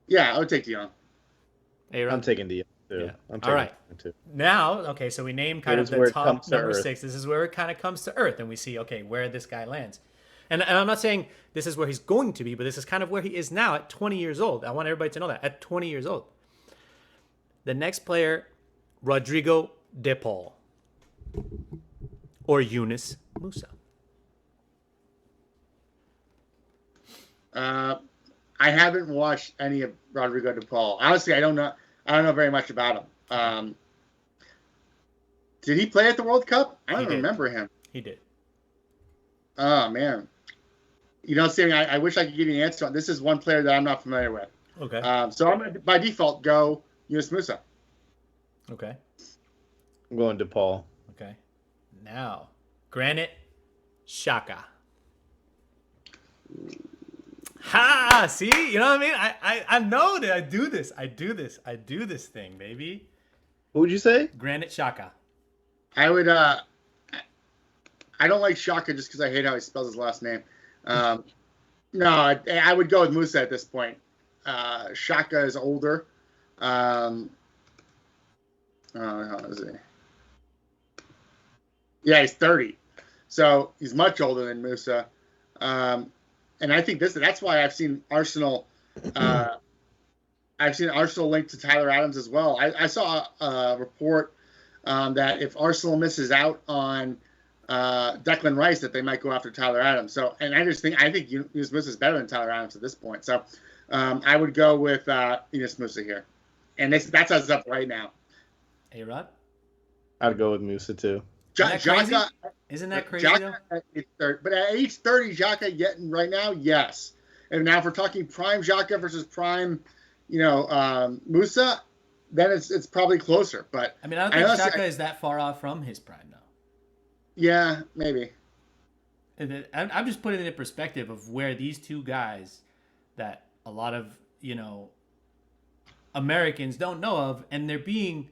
yeah, I would take de Jong. Hey, I'm taking de Jong too. Yeah. I'm all right. Too. Now, okay, so we named kind of the top number 6. This is where it kind of comes to earth, and we see, okay, where this guy lands. And I'm not saying this is where he's going to be, but this is kind of where he is now at 20 years old. I want everybody to know that, at 20 years old. The next player, Rodrigo De Paul or Yunus Musa. I haven't watched any of Rodrigo De Paul. Honestly, I don't know very much about him. Did he play at the World Cup? I don't remember him. He did. Oh man. Sammy, I wish I could give you an answer on this. Is one player that I'm not familiar with. Okay. So I'm going to, by default, go Yunus Musa. Okay. I'm going DePaul. Okay. Now, Granit Xhaka. Ha! See? You know what I mean? I know that I do this. I do this thing, baby. Who would you say? Granit Xhaka. I would. I don't like Shaka just because I hate how he spells his last name. No, I would go with Musa at this point. Shaka is older. How is he? Yeah, he's 30, so he's much older than Musa. And I think that's why I've seen Arsenal. I've seen Arsenal linked to Tyler Adams as well. I saw a report that if Arsenal misses out on Declan Rice, that they might go after Tyler Adams. So, and I think Yunus Musa is better than Tyler Adams at this point. So, I would go with Yunus Musa here, and that's us up right now. Hey, Rod. I'd go with Musa too. Isn't that crazy? But at age 30, Xhaka getting right now, yes. And now if we're talking prime Xhaka versus prime, Musa, then it's probably closer. But I mean, I don't think Xhaka is that far off from his prime, though. Yeah, maybe. I'm just putting it in perspective of where these two guys that a lot of, Americans don't know of, and they're being,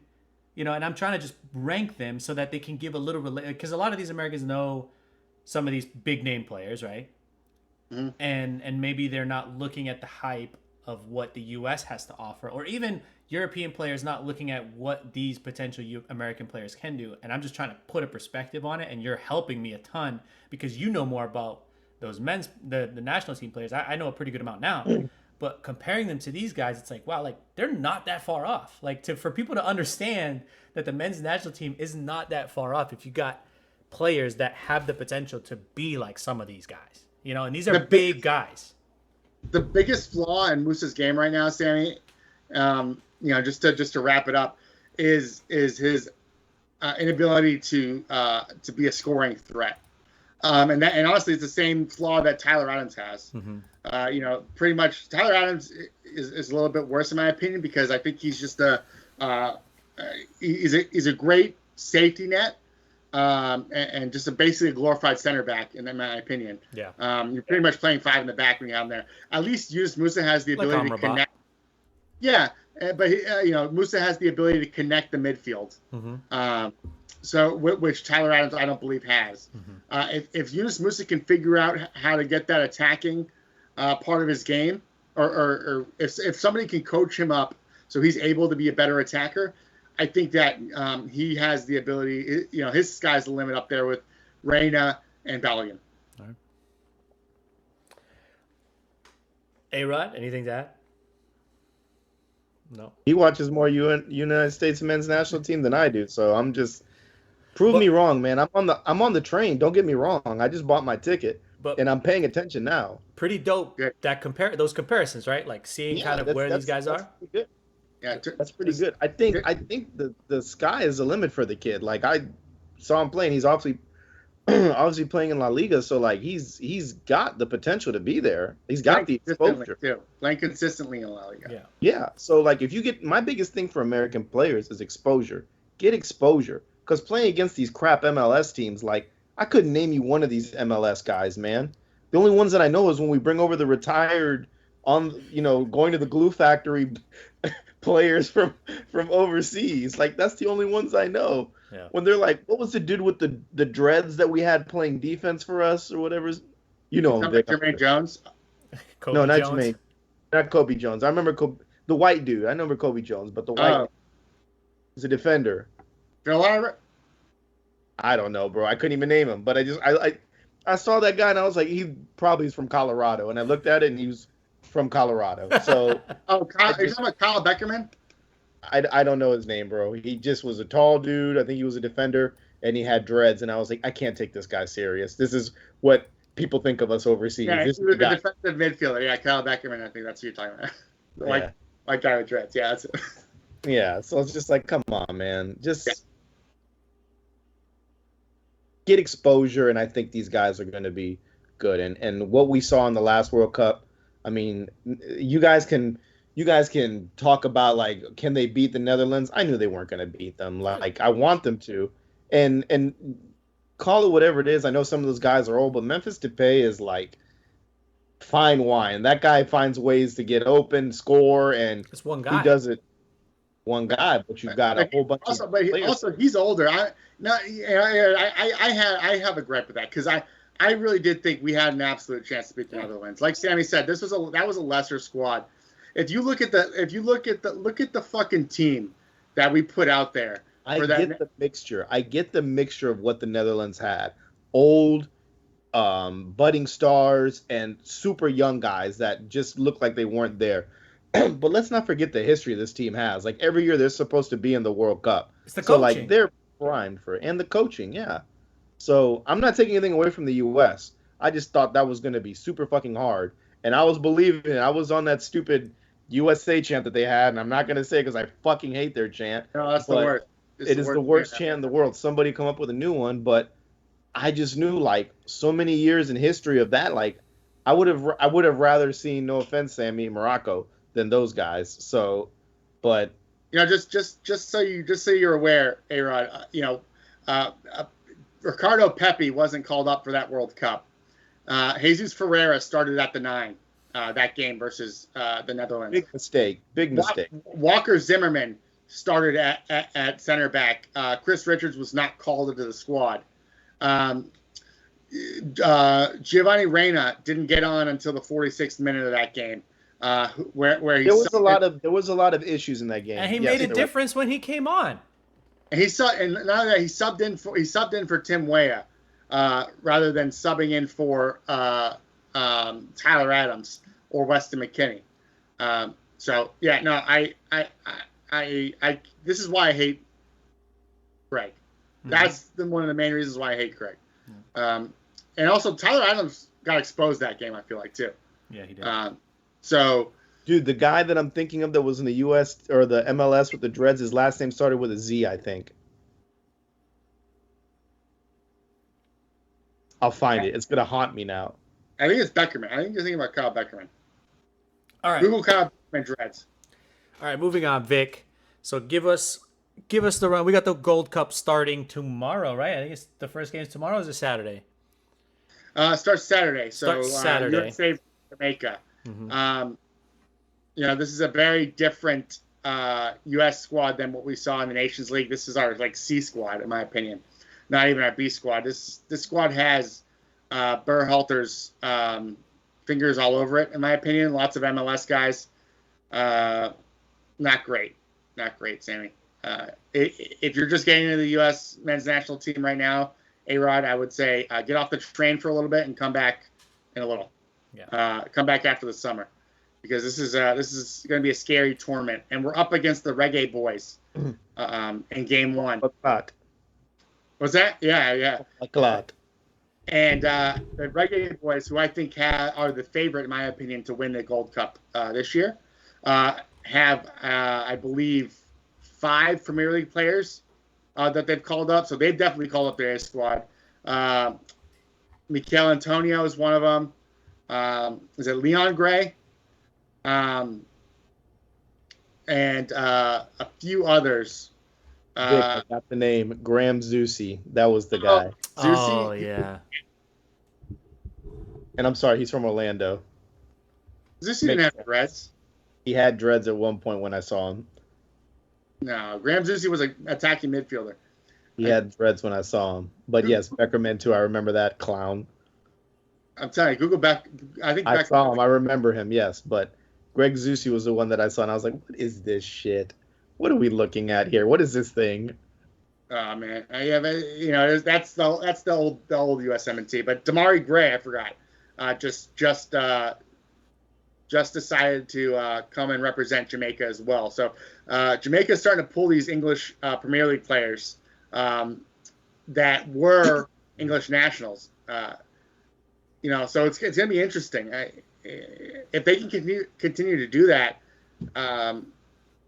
and I'm trying to just rank them so that they can give a little, because a lot of these Americans know some of these big name players, right? Mm-hmm. And maybe they're not looking at the hype of what the U.S. has to offer, or even European players not looking at what these potential American players can do. And I'm just trying to put a perspective on it, and you're helping me a ton because you know more about those the national team players. I know a pretty good amount now, but comparing them to these guys, it's like, wow, like they're not that far off. Like for people to understand that the men's national team is not that far off if you got players that have the potential to be like some of these guys, and these are big guys. The biggest flaw in Musa's game right now, Sammy, just to wrap it up, is his inability to be a scoring threat. And honestly, it's the same flaw that Tyler Adams has. Mm-hmm. Pretty much Tyler Adams is a little bit worse in my opinion because I think he's just he's a great safety net. And just basically a glorified center back, in my opinion. Yeah. You're pretty much playing five in the back when you're out there. At least Yunus Musa has the ability to connect. Yeah, but Musa has the ability to connect the midfield. Mm-hmm. So which Tyler Adams I don't believe has. Mm-hmm. If Yunus Musa can figure out how to get that attacking part of his game, or if somebody can coach him up so he's able to be a better attacker, I think that he has the ability. His sky's the limit up there with Reina and Balogun. All right. A-Rod, anything to add? No. He watches more United States men's national team than I do, so I'm just prove me wrong, man. I'm on the train. Don't get me wrong. I just bought my ticket, and I'm paying attention now. Pretty dope. That those comparisons, right? Like seeing kind of where these guys are. Good. Yeah, that's pretty good. I think the sky is the limit for the kid. Like I saw him playing. He's obviously playing in La Liga, so like he's got the potential to be there. He's got the exposure. Too. Playing consistently in La Liga. Yeah. So like if you get my biggest thing for American players is exposure. Get exposure. Because playing against these crap MLS teams, like I couldn't name you one of these MLS guys, man. The only ones that I know is when we bring over the retired going to the glue factory players from overseas. Like that's the only ones I know. Yeah. When they're like, what was the dude with the dreads that we had playing defense for us or whatever? Jermaine Jones? No, not Jones. Jermaine. Not Kobe Jones. I remember the white dude. I remember Kobe Jones, but the white was a defender. I don't know, bro. I couldn't even name him, but I saw that guy and I was like, he probably is from Colorado, and I looked at it and he was from Colorado. So are you talking about Kyle Beckerman? I don't know his name, bro. He just was a tall dude. I think he was a defender, and he had dreads. And I was like, I can't take this guy serious. This is what people think of us overseas. Yeah, this he was a defensive midfielder. Yeah, Kyle Beckerman. I think that's who you're talking about. White guy with dreads. Yeah, that's it. Yeah, so it's just like, come on, man. Just get exposure, and I think these guys are going to be good. And what we saw in the last World Cup, I mean, you guys can talk about like, can they beat the Netherlands? I knew they weren't going to beat them. Like, I want them to, and call it whatever it is. I know some of those guys are old, but Memphis Depay is like fine wine. That guy finds ways to get open, score, and It's one guy. he does it. One guy, but you've got a whole bunch also, of but players. he's older. I have a gripe with that because I really did think we had an absolute chance to beat the Netherlands. Like Sammy said, that was a lesser squad. If you look at the fucking team that we put out there. I get the mixture. I get the mixture of what the Netherlands had. Old, budding stars and super young guys that just look like they weren't there. But let's not forget the history this team has. Like every year they're supposed to be in the World Cup. It's the so coaching. like they're primed for it. And the coaching, yeah. So I'm not taking anything away from the US. I just thought that was gonna be super fucking hard. And I was believing it. I was on that stupid USA chant that they had, and I'm not gonna say because I fucking hate their chant. No, that's the worst. It is the worst chant in the world. Somebody come up with a new one, but I just knew like so many years in history of that. Like I would have rather seen, no offense, Sammy, Morocco than those guys. So, but just so you're aware, A-Rod, Ricardo Pepi wasn't called up for that World Cup. Jesus Ferreira started at the 9 that game versus the Netherlands. Big mistake. Walker Zimmerman started at center back. Chris Richards was not called into the squad. Giovanni Reina didn't get on until the 46th minute of that game. Where there was a lot of issues in that game, and he made a difference when he came on. And not that he subbed in for Tim Weah, rather than subbing in for Tyler Adams or Weston McKennie. So yeah, no, I this is why I hate Craig. Mm-hmm. That's one of the main reasons why I hate Craig. And also Tyler Adams got exposed that game, I feel like, too. Yeah, he did. So, dude, the guy that I'm thinking of that was in the US or the MLS with the dreads, his last name started with a Z, I think. I'll find it. It's gonna haunt me now. I think it's Beckerman. I think you're thinking about Kyle Beckerman. All right. Google Kyle Beckerman dreads. All right, moving on, Vic. So give us the run. We got the Gold Cup starting tomorrow, right? I think it's the first game is tomorrow. Or is it Saturday? Starts Saturday. Starts Saturday. USA Jamaica. Mm-hmm. This is a very different U.S. squad than what we saw in the Nations League. This is our C squad, in my opinion. Not even our B squad. This squad has Berhalter's fingers all over it, in my opinion. Lots of MLS guys. Not great, Sammy. If you're just getting into the U.S. men's national team right now, A-Rod, I would say get off the train for a little bit and come back in a little. Yeah. Come back after the summer, because this is going to be a scary tournament, and we're up against the Reggae Boys in Game 1. What's that? Yeah. And the Reggae Boys, who I think are the favorite, in my opinion, to win the Gold Cup this year, have, I believe, 5 Premier League players that they've called up. So they've definitely called up their A squad. Mikel Antonio is one of them. Is it Leon Gray? And a few others. I got the name. Graham Zusi. That was the guy. Zusi? Oh, yeah. And I'm sorry, he's from Orlando. Zusi didn't have dreads. He had dreads at one point when I saw him. No, Graham Zusi was an attacking midfielder. He had dreads when I saw him. But yes, Beckerman too. I remember that clown. I'm telling you, Google back. I saw him. I remember him. Yes, but Greg Zusi was the one that I saw, and I was like, "What is this shit? What are we looking at here? What is this thing?" Oh man, that's the old USMNT. But Damari Gray, I forgot. Just decided to come and represent Jamaica as well. So Jamaica is starting to pull these English Premier League players that were English nationals. So it's going to be interesting. If they can continue to do that,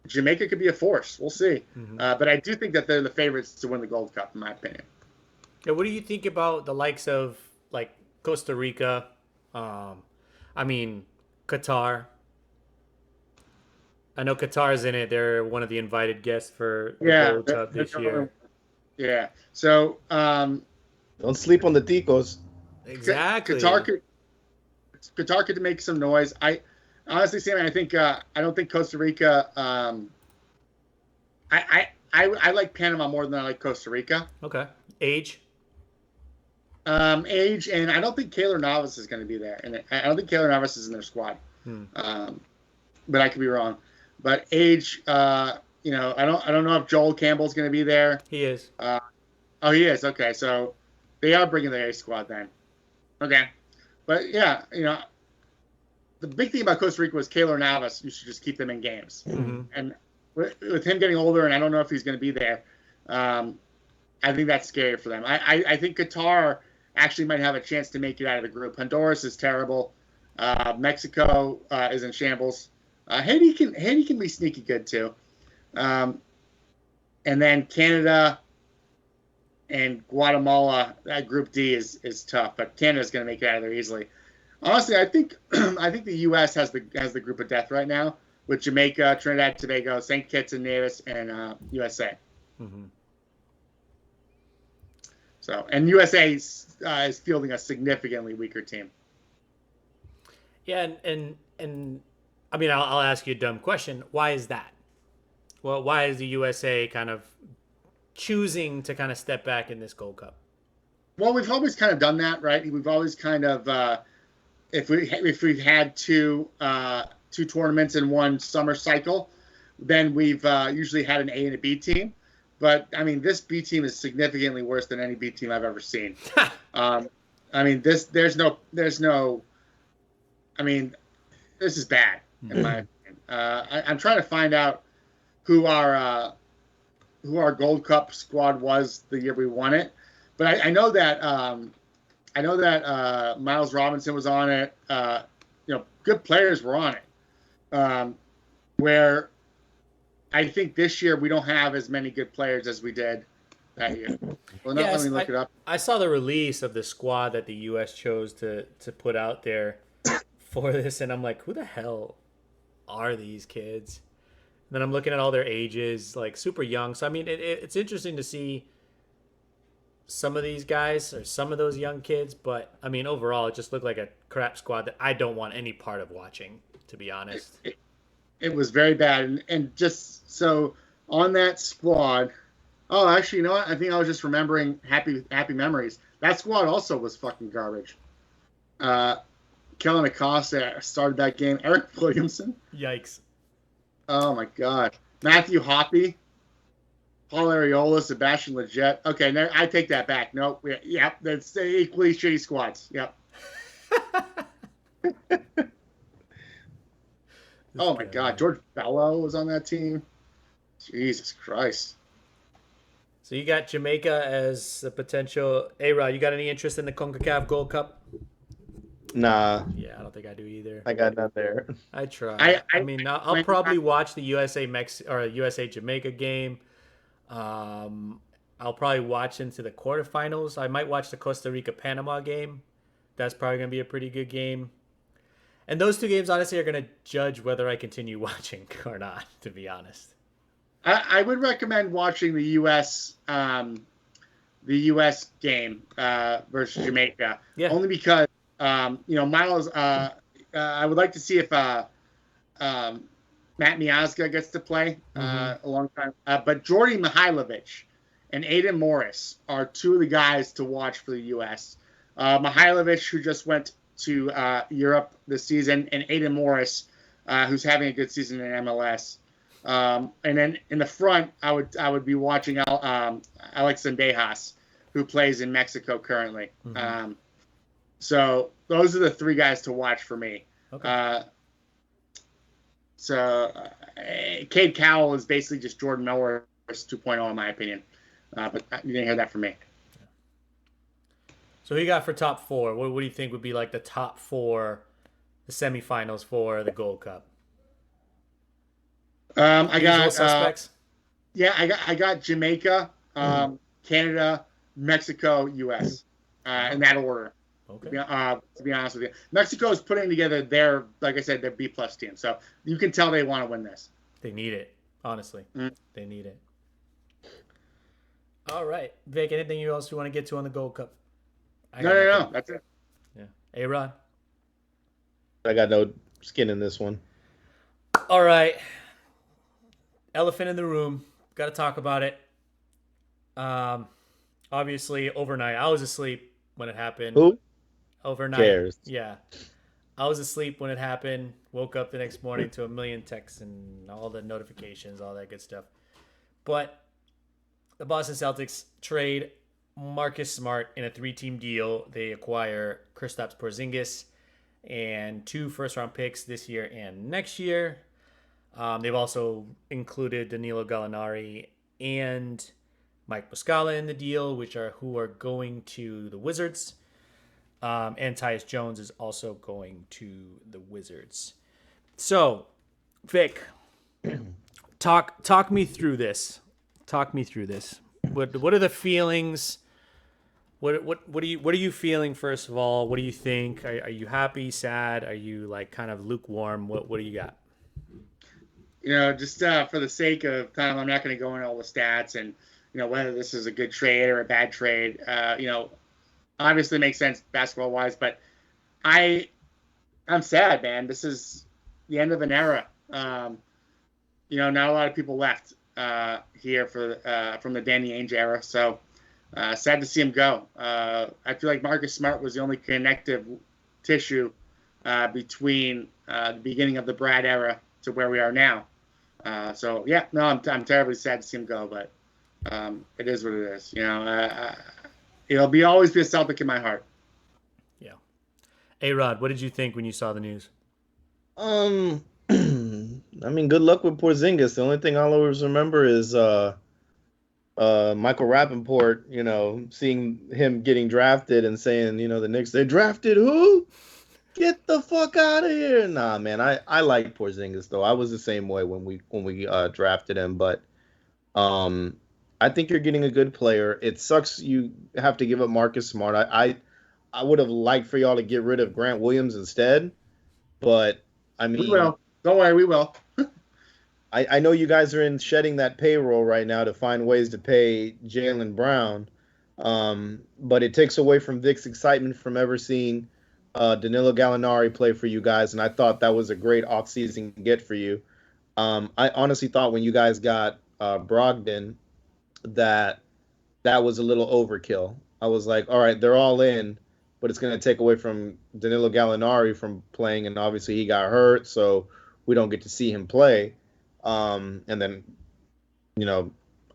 Jamaica could be a force. We'll see. Mm-hmm. But I do think that they're the favorites to win the Gold Cup, in my opinion. Yeah, what do you think about the likes of like Costa Rica. Qatar. I know Qatar's in it. They're one of the invited guests for the Gold Cup this year. Yeah. So Don't sleep on the Ticos. Exactly. Qatar could make some noise. I honestly, Sammy, I don't think Costa Rica. I like Panama more than I like Costa Rica. Okay. Age. Age, and I don't think Keylor Navas is going to be there, and I don't think Keylor Navas is in their squad. But I could be wrong. But age, I don't know if Joel Campbell's going to be there. He is. He is. Okay, so they are bringing the A squad then. Okay, but yeah, the big thing about Costa Rica was Keylor Navas. You should just keep them in games, and with him getting older, and I don't know if he's going to be there. I think that's scary for them. I think Qatar actually might have a chance to make it out of the group. Honduras is terrible. Mexico is in shambles. Haiti can be sneaky good too. And then Canada and Guatemala, that Group D is tough, but Canada's going to make it out of there easily. Honestly, I think the U.S. has the group of death right now with Jamaica, Trinidad, Tobago, St. Kitts and Nevis, and USA. Mm-hmm. So, and USA is fielding a significantly weaker team. Yeah, and I mean, I'll ask you a dumb question. Why is that? Well, why is the USA kind of choosing to kind of step back in this Gold Cup? Well, we've always kind of done that, right? We've always kind of, if we've had two tournaments in one summer cycle, then we've usually had an A and a B team. But I mean, this B team is significantly worse than any B team I've ever seen. I mean, this is bad in my opinion. I'm trying to find out who our Gold Cup squad was the year we won it, but I know that Miles Robinson was on it. Good players were on it. Where I think this year we don't have as many good players as we did that year. Well, let me look it up. I saw the release of the squad that the U.S. chose to put out there for this, and I'm like, who the hell are these kids? And then I'm looking at all their ages, like super young. So, I mean, it's interesting to see some of these guys or some of those young kids. But, I mean, overall, it just looked like a crap squad that I don't want any part of watching, to be honest. It was very bad. And just so on that squad, oh, actually, you know what? I think I was just remembering happy memories. That squad also was fucking garbage. Kellen Acosta started that game. Eric Williamson. Yikes. Oh, my God. Matthew Hoppe. Paul Areola, Sebastian Lletget. Okay, no, I take that back. No, yeah, that's equally shitty squads. Yep. Oh, my God. George Bello was on that team. Jesus Christ. So you got Jamaica as a potential. A-Rod, you got any interest in the CONCACAF Gold Cup? Nah. Yeah, I don't think I do either. I got none there. I try. I'll probably watch the USA Jamaica game. I'll probably watch into the quarterfinals. I might watch the Costa Rica Panama game. That's probably going to be a pretty good game. And those two games, honestly, are going to judge whether I continue watching or not, to be honest. I would recommend watching the U.S. Game versus Jamaica. Yeah. Only because Miles. I would like to see if Matt Miazga gets to play a long time. But Jordy Mihailovic and Aiden Morris are two of the guys to watch for the U.S. Mihailovic, who just went to Europe this season, and Aiden Morris, who's having a good season in MLS. And then in the front, I would be watching Alex Zendejas, who plays in Mexico currently. Mm-hmm. So those are the three guys to watch for me. Okay. Cade Cowell is basically just Jordan Miller 2.0 in my opinion. But you didn't hear that from me. So who you got for top four? What do you think would be like the top four, the semifinals for the Gold Cup? I got suspects. I got Jamaica, Canada, Mexico, U.S. In that order. Okay. To be honest with you, Mexico is putting together their, like I said, their B+ team. So you can tell they want to win this. They need it. Honestly, Mm. they need it. All right, Vic. Anything else you want to get to on the Gold Cup? No. That's it. Yeah. Hey, Rod. I got no skin in this one. All right. Elephant in the room. Got to talk about it. Obviously, overnight. I was asleep when it happened. Who Overnight. cares? Yeah. I was asleep when it happened. Woke up the next morning to a million texts and all the notifications, all that good stuff. But the Boston Celtics trade Marcus Smart in a 3-team deal. They acquire Kristaps Porzingis and 2 first-round picks this year and next year. They've also included Danilo Gallinari and Mike Muscala in the deal, who are going to the Wizards. And Tyus Jones is also going to the Wizards. So, Vic, talk me through this. Talk me through this. What are the feelings? What are you feeling, first of all? What do you think? Are you happy, sad? Are you like kind of lukewarm? What do you got? Just for the sake of time, I'm not going to go into all the stats and whether this is a good trade or a bad trade. Obviously makes sense basketball wise, but I'm sad, man. This is the end of an era. Not a lot of people left here from the Danny Ainge era, so sad to see him go. I feel like Marcus Smart was the only connective tissue between the beginning of the Brad era to where we are now. I'm terribly sad to see him go, but it is what it is. He'll always be a Celtic in my heart. Yeah. Hey, Rod, what did you think when you saw the news? I mean, good luck with Porzingis. The only thing I'll always remember is Michael Rappaport, seeing him getting drafted and saying, the Knicks, they drafted who? Get the fuck out of here. Nah, man, I like Porzingis, though. I was the same way when we drafted him, but I think you're getting a good player. It sucks you have to give up Marcus Smart. I would have liked for y'all to get rid of Grant Williams instead, but I mean, we will. Don't worry, we will. I know you guys are in shedding that payroll right now to find ways to pay Jaylen Brown, but it takes away from Vic's excitement from ever seeing Danilo Gallinari play for you guys, and I thought that was a great offseason get for you. I honestly thought when you guys got Brogdon that was a little overkill. I was like, all right, they're all in, but it's going to take away from Danilo Gallinari from playing, and obviously he got hurt, so we don't get to see him play. And then,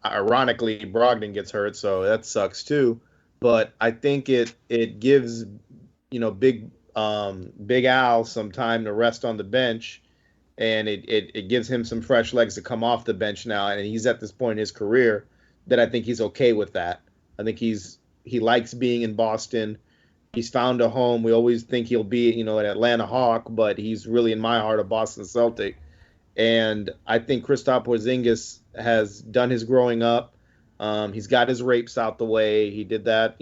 ironically, Brogdon gets hurt, so that sucks too. But I think it gives, Big Al some time to rest on the bench, and it gives him some fresh legs to come off the bench now, and he's at this point in his career that I think he's okay with that. I think he likes being in Boston. He's found a home. We always think he'll be, an Atlanta Hawk, but he's really in my heart a Boston Celtic. And I think Kristaps Porzingis has done his growing up. He's got his rapes out the way. He did that,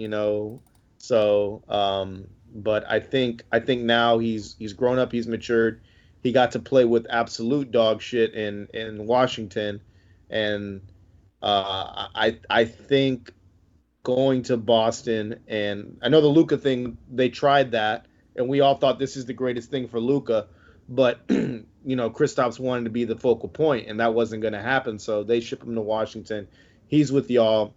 So, but I think now he's grown up. He's matured. He got to play with absolute dog shit in Washington, and I think going to Boston, and I know the Luka thing, they tried that, and we all thought this is the greatest thing for Luka, but Kristaps wanted to be the focal point, and that wasn't going to happen, so they ship him to Washington. He's with y'all,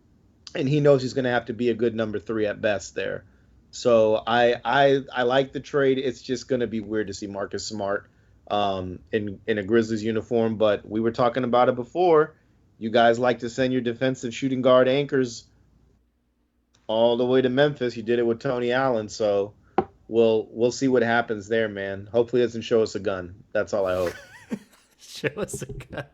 and he knows he's going to have to be a good number 3 at best there. So I like the trade. It's just going to be weird to see Marcus Smart in a Grizzlies uniform, but we were talking about it before. You guys like to send your defensive shooting guard anchors all the way to Memphis. You did it with Tony Allen, so we'll see what happens there, man. Hopefully it doesn't show us a gun. That's all I hope. Show us a gun.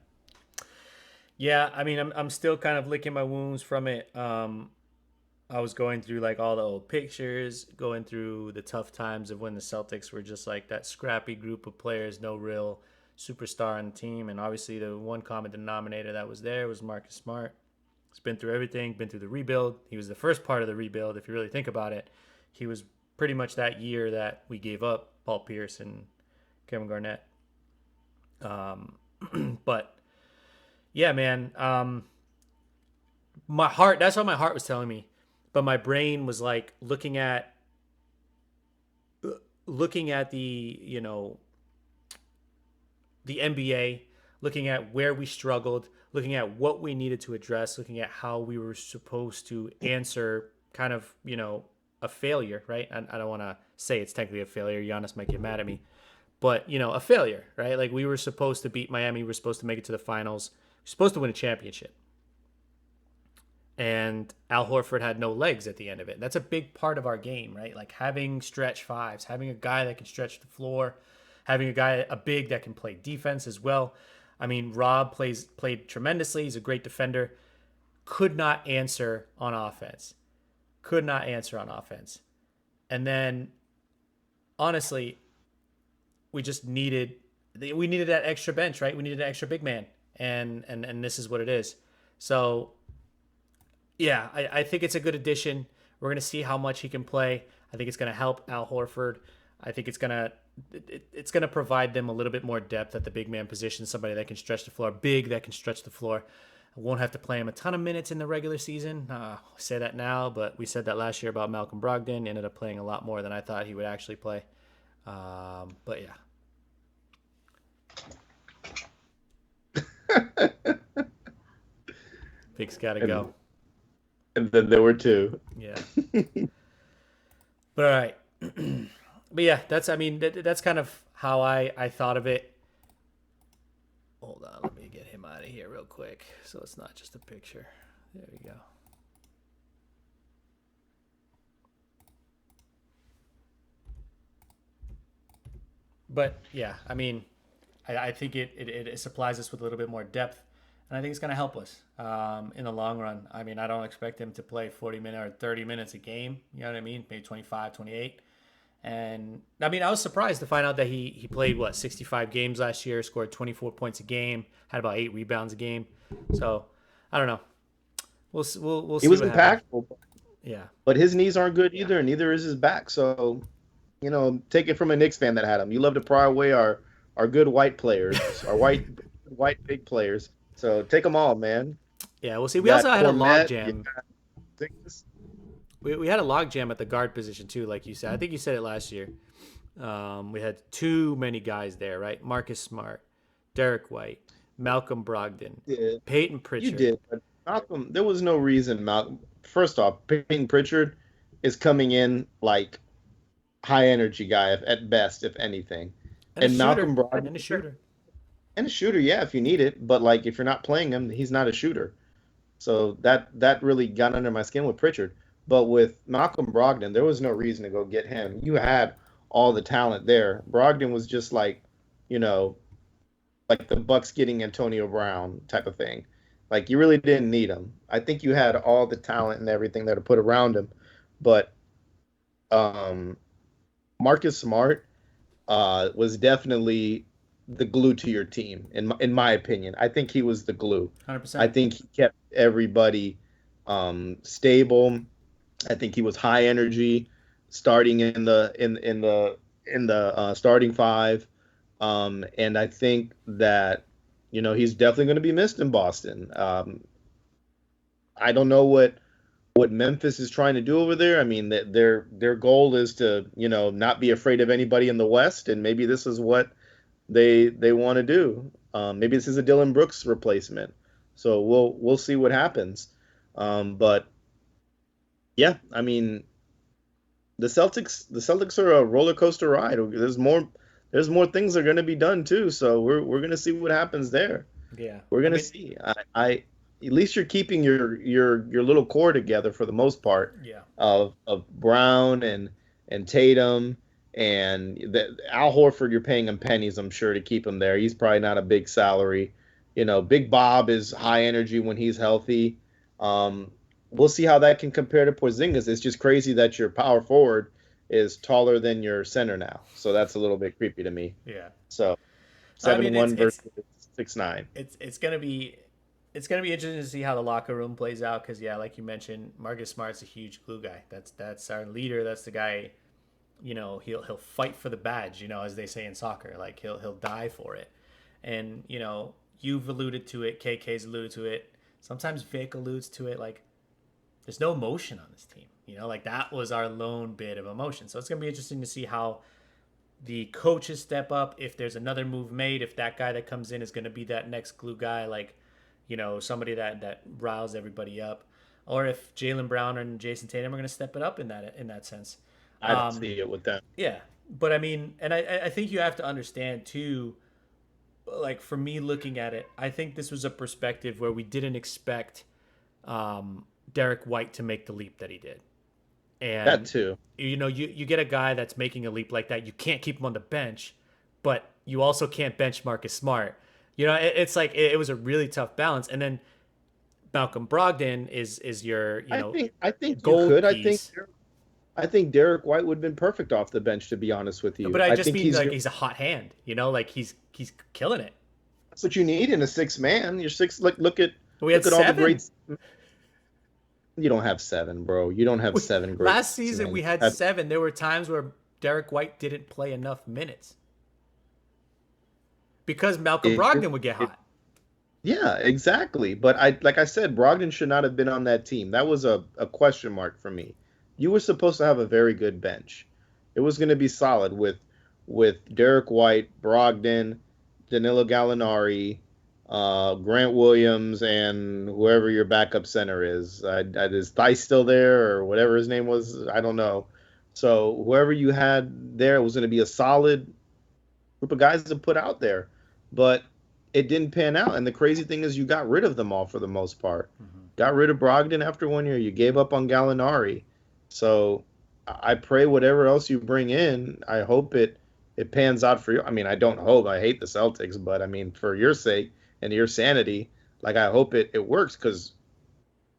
Yeah, I mean, I'm still kind of licking my wounds from it. I was going through like all the old pictures, going through the tough times of when the Celtics were just like that scrappy group of players, no real superstar on the team. And obviously the one common denominator that was there was Marcus Smart. He's been through everything, been through the rebuild. He was the first part of the rebuild. If you really think about it, he was pretty much that year that we gave up Paul Pierce and Kevin Garnett. But yeah, man, my heart, that's what my heart was telling me. But my brain was like looking at the, you know, the NBA, looking at where we struggled, looking at what we needed to address, looking at how we were supposed to answer kind of, you know, a failure, right? I don't want to say it's technically a failure. Giannis might get mad at me. But, you know, a failure, right? Like, we were supposed to beat Miami. We were supposed to make it to the finals. We were supposed to win a championship. And Al Horford had no legs at the end of it. That's a big part of our game, right? Like, having stretch fives, having a guy that can stretch the floor, having a big that can play defense as well. I mean, Rob played tremendously. He's a great defender. Could not answer on offense. And then, honestly, we just needed that extra bench, right? We needed an extra big man, and this is what it is. So, yeah, I think it's a good addition. We're gonna see how much he can play. I think it's gonna help Al Horford. I think it's gonna provide them a little bit more depth at the big man position. Somebody that can stretch the floor, big that can stretch the floor. I won't have to play him a ton of minutes in the regular season. I say that now, but we said that last year about Malcolm Brogdon. Ended up playing a lot more than I thought he would actually play. But yeah. Vic's got to go. And then there were two. Yeah. But all right. But yeah, that's kind of how I thought of it. Hold on, let me get him out of here real quick so it's not just a picture. There we go. But yeah, I mean, I think it supplies us with a little bit more depth, and I think it's going to help us in the long run. I mean, I don't expect him to play 40 minutes or 30 minutes a game. You know what I mean? Maybe 25, 28. And I mean, I was surprised to find out that he played 65 games last year, scored 24 points a game, had about 8 rebounds a game. So I don't know. We'll see. He was impactful. Yeah, but his knees aren't good either, and neither is his back. So, you know, take it from a Knicks fan that had him. You love to pry away our good white players, our white big players. So take them all, man. Yeah, we'll see. We also had a logjam. We had a logjam at the guard position too, like you said. I think you said it last year. We had too many guys there, right? Marcus Smart, Derek White, Malcolm Brogdon, Peyton Pritchard. You did, but Malcolm, there was no reason. First off, Peyton Pritchard is coming in like high energy guy at best, if anything. And Malcolm Brogdon and a shooter. And a shooter, yeah, if you need it. But like if you're not playing him, he's not a shooter. So that really got under my skin with Pritchard. But with Malcolm Brogdon, there was no reason to go get him. You had all the talent there. Brogdon was just like, you know, like the Bucks getting Antonio Brown type of thing. Like, you really didn't need him. I think you had all the talent and everything there to put around him. But Marcus Smart was definitely the glue to your team, in my opinion. I think he was the glue. 100%. I think he kept everybody stable. I think he was high energy, starting in the starting five, and I think that, you know, he's definitely going to be missed in Boston. I don't know what Memphis is trying to do over there. I mean, their goal is to, you know, not be afraid of anybody in the West, and maybe this is what they want to do. Maybe this is a Dillon Brooks replacement. So we'll see what happens. But yeah, I mean, the Celtics are a roller coaster ride. There's more things that are going to be done too. So we're going to see what happens there. Yeah, we're going to see. I at least you're keeping your little core together for the most part. Yeah. Of Brown and Tatum and Al Horford, you're paying him pennies, I'm sure, to keep him there. He's probably not a big salary. You know, Big Bob is high energy when he's healthy. We'll see how that can compare to Porzingis. It's just crazy that your power forward is taller than your center now. So that's a little bit creepy to me. Yeah. So 7'1" versus 6'9". It's gonna be interesting to see how the locker room plays out, because yeah, like you mentioned, Marcus Smart's a huge glue guy. That's our leader. That's the guy he'll fight for the badge, as they say in soccer. Like he'll die for it. And you've alluded to it, KK's alluded to it. Sometimes Vic alludes to it. Like there's no emotion on this team. Like that was our lone bit of emotion. So it's gonna be interesting to see how the coaches step up. If there's another move made, if that guy that comes in is gonna be that next glue guy, like somebody that riles everybody up, or if Jaylen Brown and Jason Tatum are gonna step it up in that sense. I don't see it with them. Yeah, but I mean, and I think you have to understand too. Like for me looking at it, I think this was a perspective where we didn't expect Derek White to make the leap that he did. And that too. You get a guy that's making a leap like that, you can't keep him on the bench, but you also can't bench Marcus Smart. It's like it was a really tough balance. And then Malcolm Brogdon is your I think gold you could. piece. I think Derek White would have been perfect off the bench, to be honest with you. But I just think mean he's a hot hand, like he's killing it. That's what you need in a 6-man. You're six. Look at all the greats. You don't have 7, bro. You don't have 7 greats. Last season we had 7. There were times where Derek White didn't play enough minutes because Malcolm Brogdon would get hot. Yeah, exactly. But like I said, Brogdon should not have been on that team. That was a question mark for me. You were supposed to have a very good bench. It was going to be solid with Derek White, Brogdon, Danilo Gallinari, Grant Williams, and whoever your backup center is. Is Theis still there or whatever his name was? I don't know. So whoever you had there was going to be a solid group of guys to put out there. But it didn't pan out. And the crazy thing is you got rid of them all for the most part. Mm-hmm. Got rid of Brogdon after 1 year. You gave up on Gallinari. So I pray whatever else you bring in, I hope it pans out for you. I mean, I don't hope. I hate the Celtics, but I mean, for your sake and your sanity, like I hope it works, because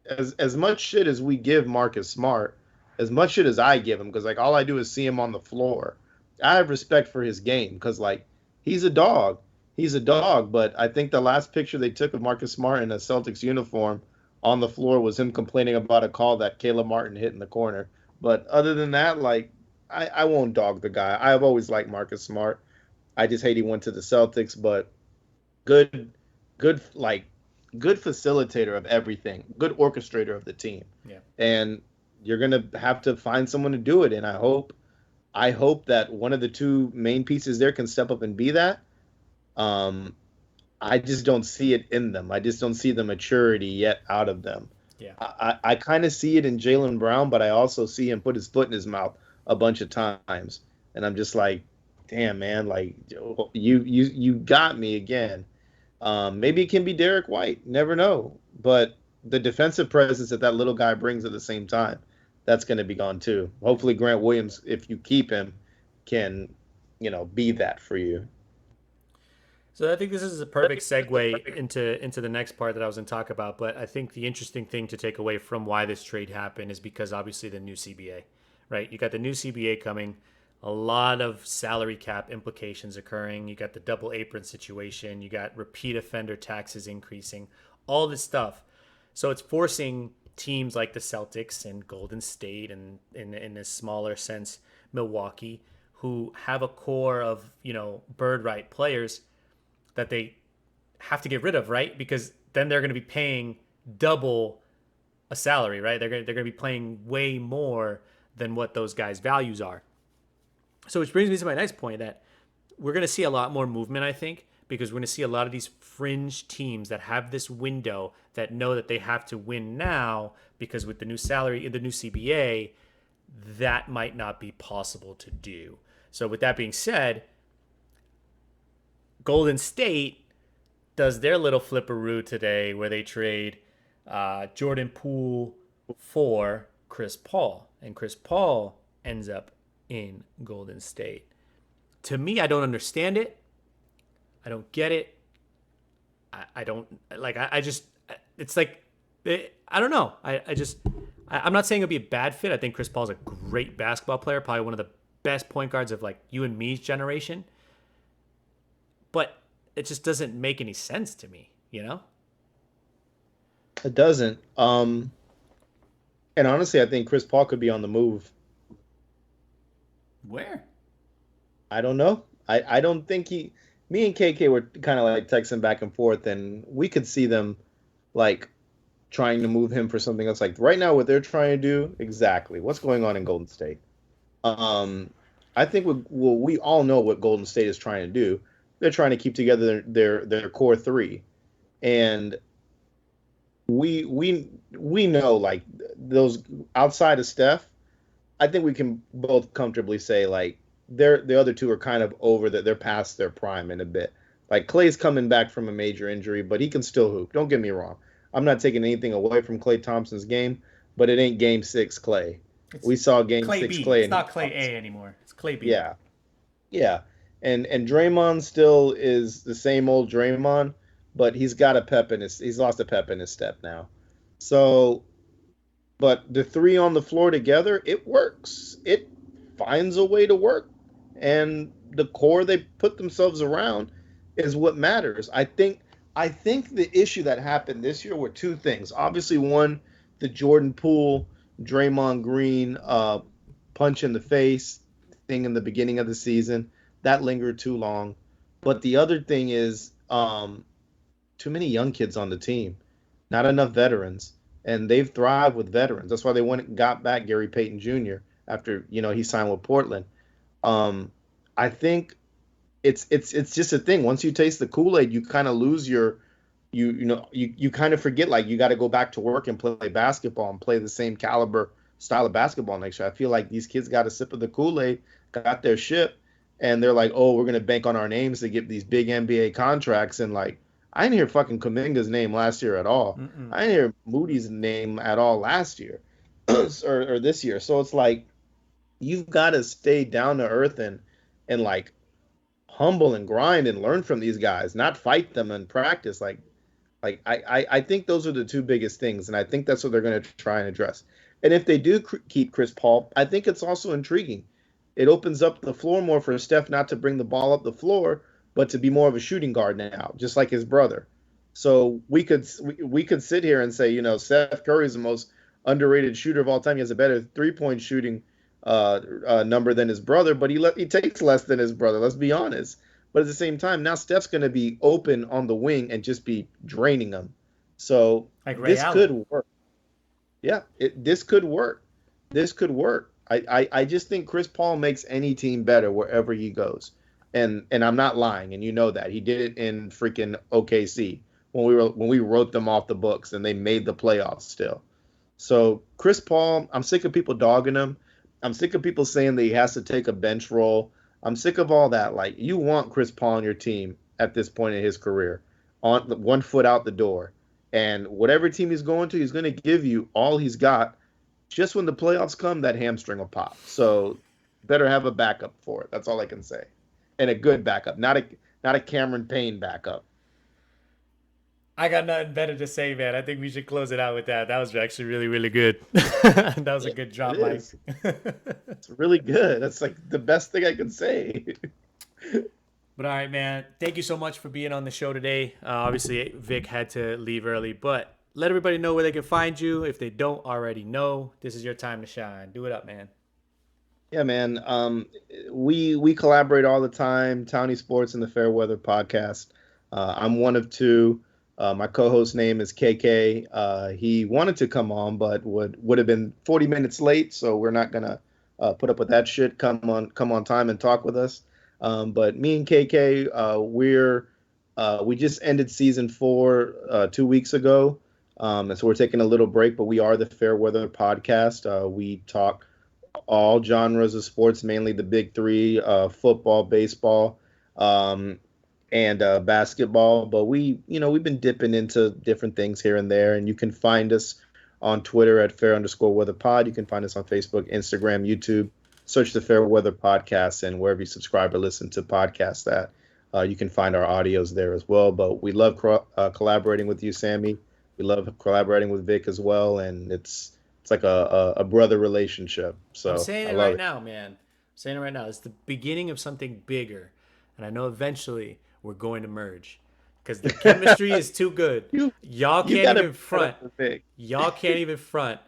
as much shit as we give Marcus Smart, as much shit as I give him, because like all I do is see him on the floor, I have respect for his game, because like he's a dog. He's a dog, but I think the last picture they took of Marcus Smart in a Celtics uniform on the floor was him complaining about a call that Caleb Martin hit in the corner. But other than that, like, I won't dog the guy. I've always liked Marcus Smart. I just hate he went to the Celtics, but good facilitator of everything, good orchestrator of the team. Yeah. And you're gonna have to find someone to do it, and I hope that one of the two main pieces there can step up and be that. I just don't see it in them. I just don't see the maturity yet out of them. Yeah. I kind of see it in Jaylen Brown, but I also see him put his foot in his mouth a bunch of times. And I'm just like, damn, man, like you got me again. Maybe it can be Derek White. Never know. But the defensive presence that little guy brings at the same time, that's going to be gone too. Hopefully Grant Williams, if you keep him, can, be that for you. So I think this is a perfect segue into the next part that I was going to talk about. But I think the interesting thing to take away from why this trade happened is because obviously the new CBA, right? You got the new CBA coming, a lot of salary cap implications occurring. You got the double apron situation. You got repeat offender taxes increasing, all this stuff. So it's forcing teams like the Celtics and Golden State and in a smaller sense, Milwaukee, who have a core of, bird right players that they have to get rid of, right? Because then they're going to be paying double a salary, right? They're going to be paying way more than what those guys' values are. So which brings me to my next point, that we're going to see a lot more movement, I think, because we're going to see a lot of these fringe teams that have this window that know that they have to win now, because with the new salary, the new CBA, that might not be possible to do. So with that being said, Golden State does their little flipperoo today where they trade Jordan Poole for Chris Paul. And Chris Paul ends up in Golden State. To me, I don't understand it. I don't get it. I don't, like, I just, it's like, I don't know. I'm not saying it'll be a bad fit. I think Chris Paul's a great basketball player, probably one of the best point guards of like you and me's generation. But it just doesn't make any sense to me, It doesn't. And honestly, I think Chris Paul could be on the move. Where? I don't know. I don't think me and KK were kind of like texting back and forth, and we could see them like trying to move him for something else. Like right now, what they're trying to do, exactly what's going on in Golden State. I think we all know what Golden State is trying to do. They're trying to keep together their core three, and we know like those outside of Steph. I think we can both comfortably say like the other two are kind of over that they're past their prime in a bit. Like Klay's coming back from a major injury, but he can still hoop. Don't get me wrong. I'm not taking anything away from Klay Thompson's game, but it ain't Game 6 Klay. We saw Game Clay 6 B. Klay. It's not Clay A anymore. It's Clay B. Yeah, yeah. And Draymond still is the same old Draymond, but he's lost a pep in his step now. So, but the three on the floor together, it works. It finds a way to work. And the core they put themselves around is what matters. I think the issue that happened this year were two things. Obviously, one, the Jordan Poole, Draymond Green punch in the face thing in the beginning of the season. That lingered too long. But the other thing is too many young kids on the team, not enough veterans. And they've thrived with veterans. That's why they went and got back Gary Payton Jr. after he signed with Portland. I think it's just a thing. Once you taste the Kool-Aid, you kind of lose you kind of forget like you got to go back to work and play basketball and play the same caliber style of basketball next year. I feel like these kids got a sip of the Kool-Aid, got their ship, and they're like, oh, we're gonna bank on our names to get these big NBA contracts. And like, I didn't hear fucking Kuminga's name last year at all. Mm-mm. I didn't hear Moody's name at all last year or this year. So it's like you've got to stay down to earth and like humble and grind and learn from these guys, not fight them in practice. Like I think those are the two biggest things, and I think that's what they're going to try and address. And if they do keep Chris Paul, I think it's also intriguing. It opens up the floor more for Steph not to bring the ball up the floor, but to be more of a shooting guard now, just like his brother. So we could sit here and say, Steph Curry is the most underrated shooter of all time. He has a better 3-point shooting number than his brother, but he takes less than his brother. Let's be honest. But at the same time, now Steph's going to be open on the wing and just be draining them. So like Ray this Allen. could work. Yeah, this could work. This could work. I just think Chris Paul makes any team better wherever he goes. And I'm not lying, and you know that. He did it in freaking OKC when we wrote them off the books and they made the playoffs still. So Chris Paul, I'm sick of people dogging him. I'm sick of people saying that he has to take a bench role. I'm sick of all that. Like, you want Chris Paul on your team at this point in his career, on 1 foot out the door. And whatever team he's going to, he's going to give you all he's got. Just when the playoffs come, that hamstring will pop. So better have a backup for it. That's all I can say. And a good backup, not a Cameron Payne backup. I got nothing better to say, man. I think we should close it out with that. That was actually really, really good. That was a good drop, Mike. It's really good. That's like the best thing I can say. But all right, man. Thank you so much for being on the show today. Obviously, Vic had to leave early, but let everybody know where they can find you. If they don't already know, this is your time to shine. Do it up, man. Yeah, man. We collaborate all the time. Townie Sports and the Fairweather Podcast. I'm one of two. My co-host name is KK. He wanted to come on, but would have been 40 minutes late, so we're not gonna put up with that shit. Come on time and talk with us. But me and KK, we just ended season 4 2 weeks ago, and so we're taking a little break. But we are the Fairweather Podcast. We talk all genres of sports, mainly the big three: football, baseball, and basketball. But we've been dipping into different things here and there, and you can find us on Twitter at @fair_weather_pod. You can find us on Facebook, Instagram, YouTube. Search the Fairweather Podcast, and wherever you subscribe or listen to podcasts you can find our audios there as well. But we love collaborating with you, Sammy. We love collaborating with Vic as well, and it's like a brother relationship. So I'm saying it right now, man. I'm saying it right now. It's the beginning of something bigger, and I know eventually we're going to merge because the chemistry is too good. Y'all can't even front. Y'all can't even front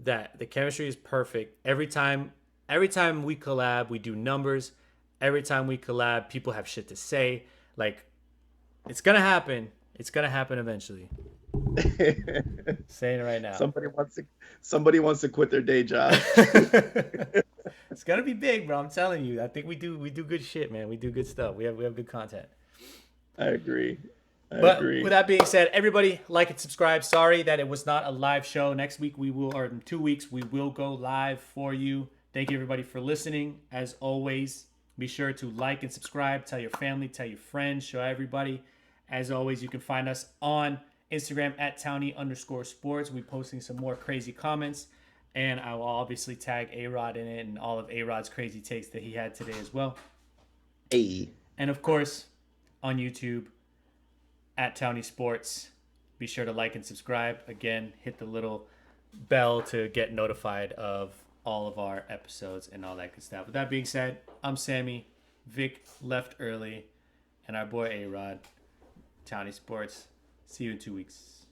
that the chemistry is perfect. Every time every time we collab, we do numbers. Every time we collab, people have shit to say. Like, it's gonna happen. It's gonna happen eventually. Saying it right now. Somebody wants to quit their day job. It's gonna be big, bro. I'm telling you. I think we do good shit, man. We do good stuff. We have good content. I agree. But with that being said, everybody like and subscribe. Sorry that it was not a live show. Next week or in 2 weeks, we will go live for you. Thank you everybody for listening. As always, be sure to like and subscribe. Tell your family, tell your friends, show everybody. As always, you can find us on Instagram at Townie_sports. We're posting some more crazy comments. And I will obviously tag A-Rod in it and all of A-Rod's crazy takes that he had today as well. Hey. And of course, on YouTube at Townie Sports. Be sure to like and subscribe. Again, hit the little bell to get notified of all of our episodes and all that good stuff. With that being said, I'm Sammy. Vic left early. And our boy A-Rod. Townie Sports. See you in 2 weeks.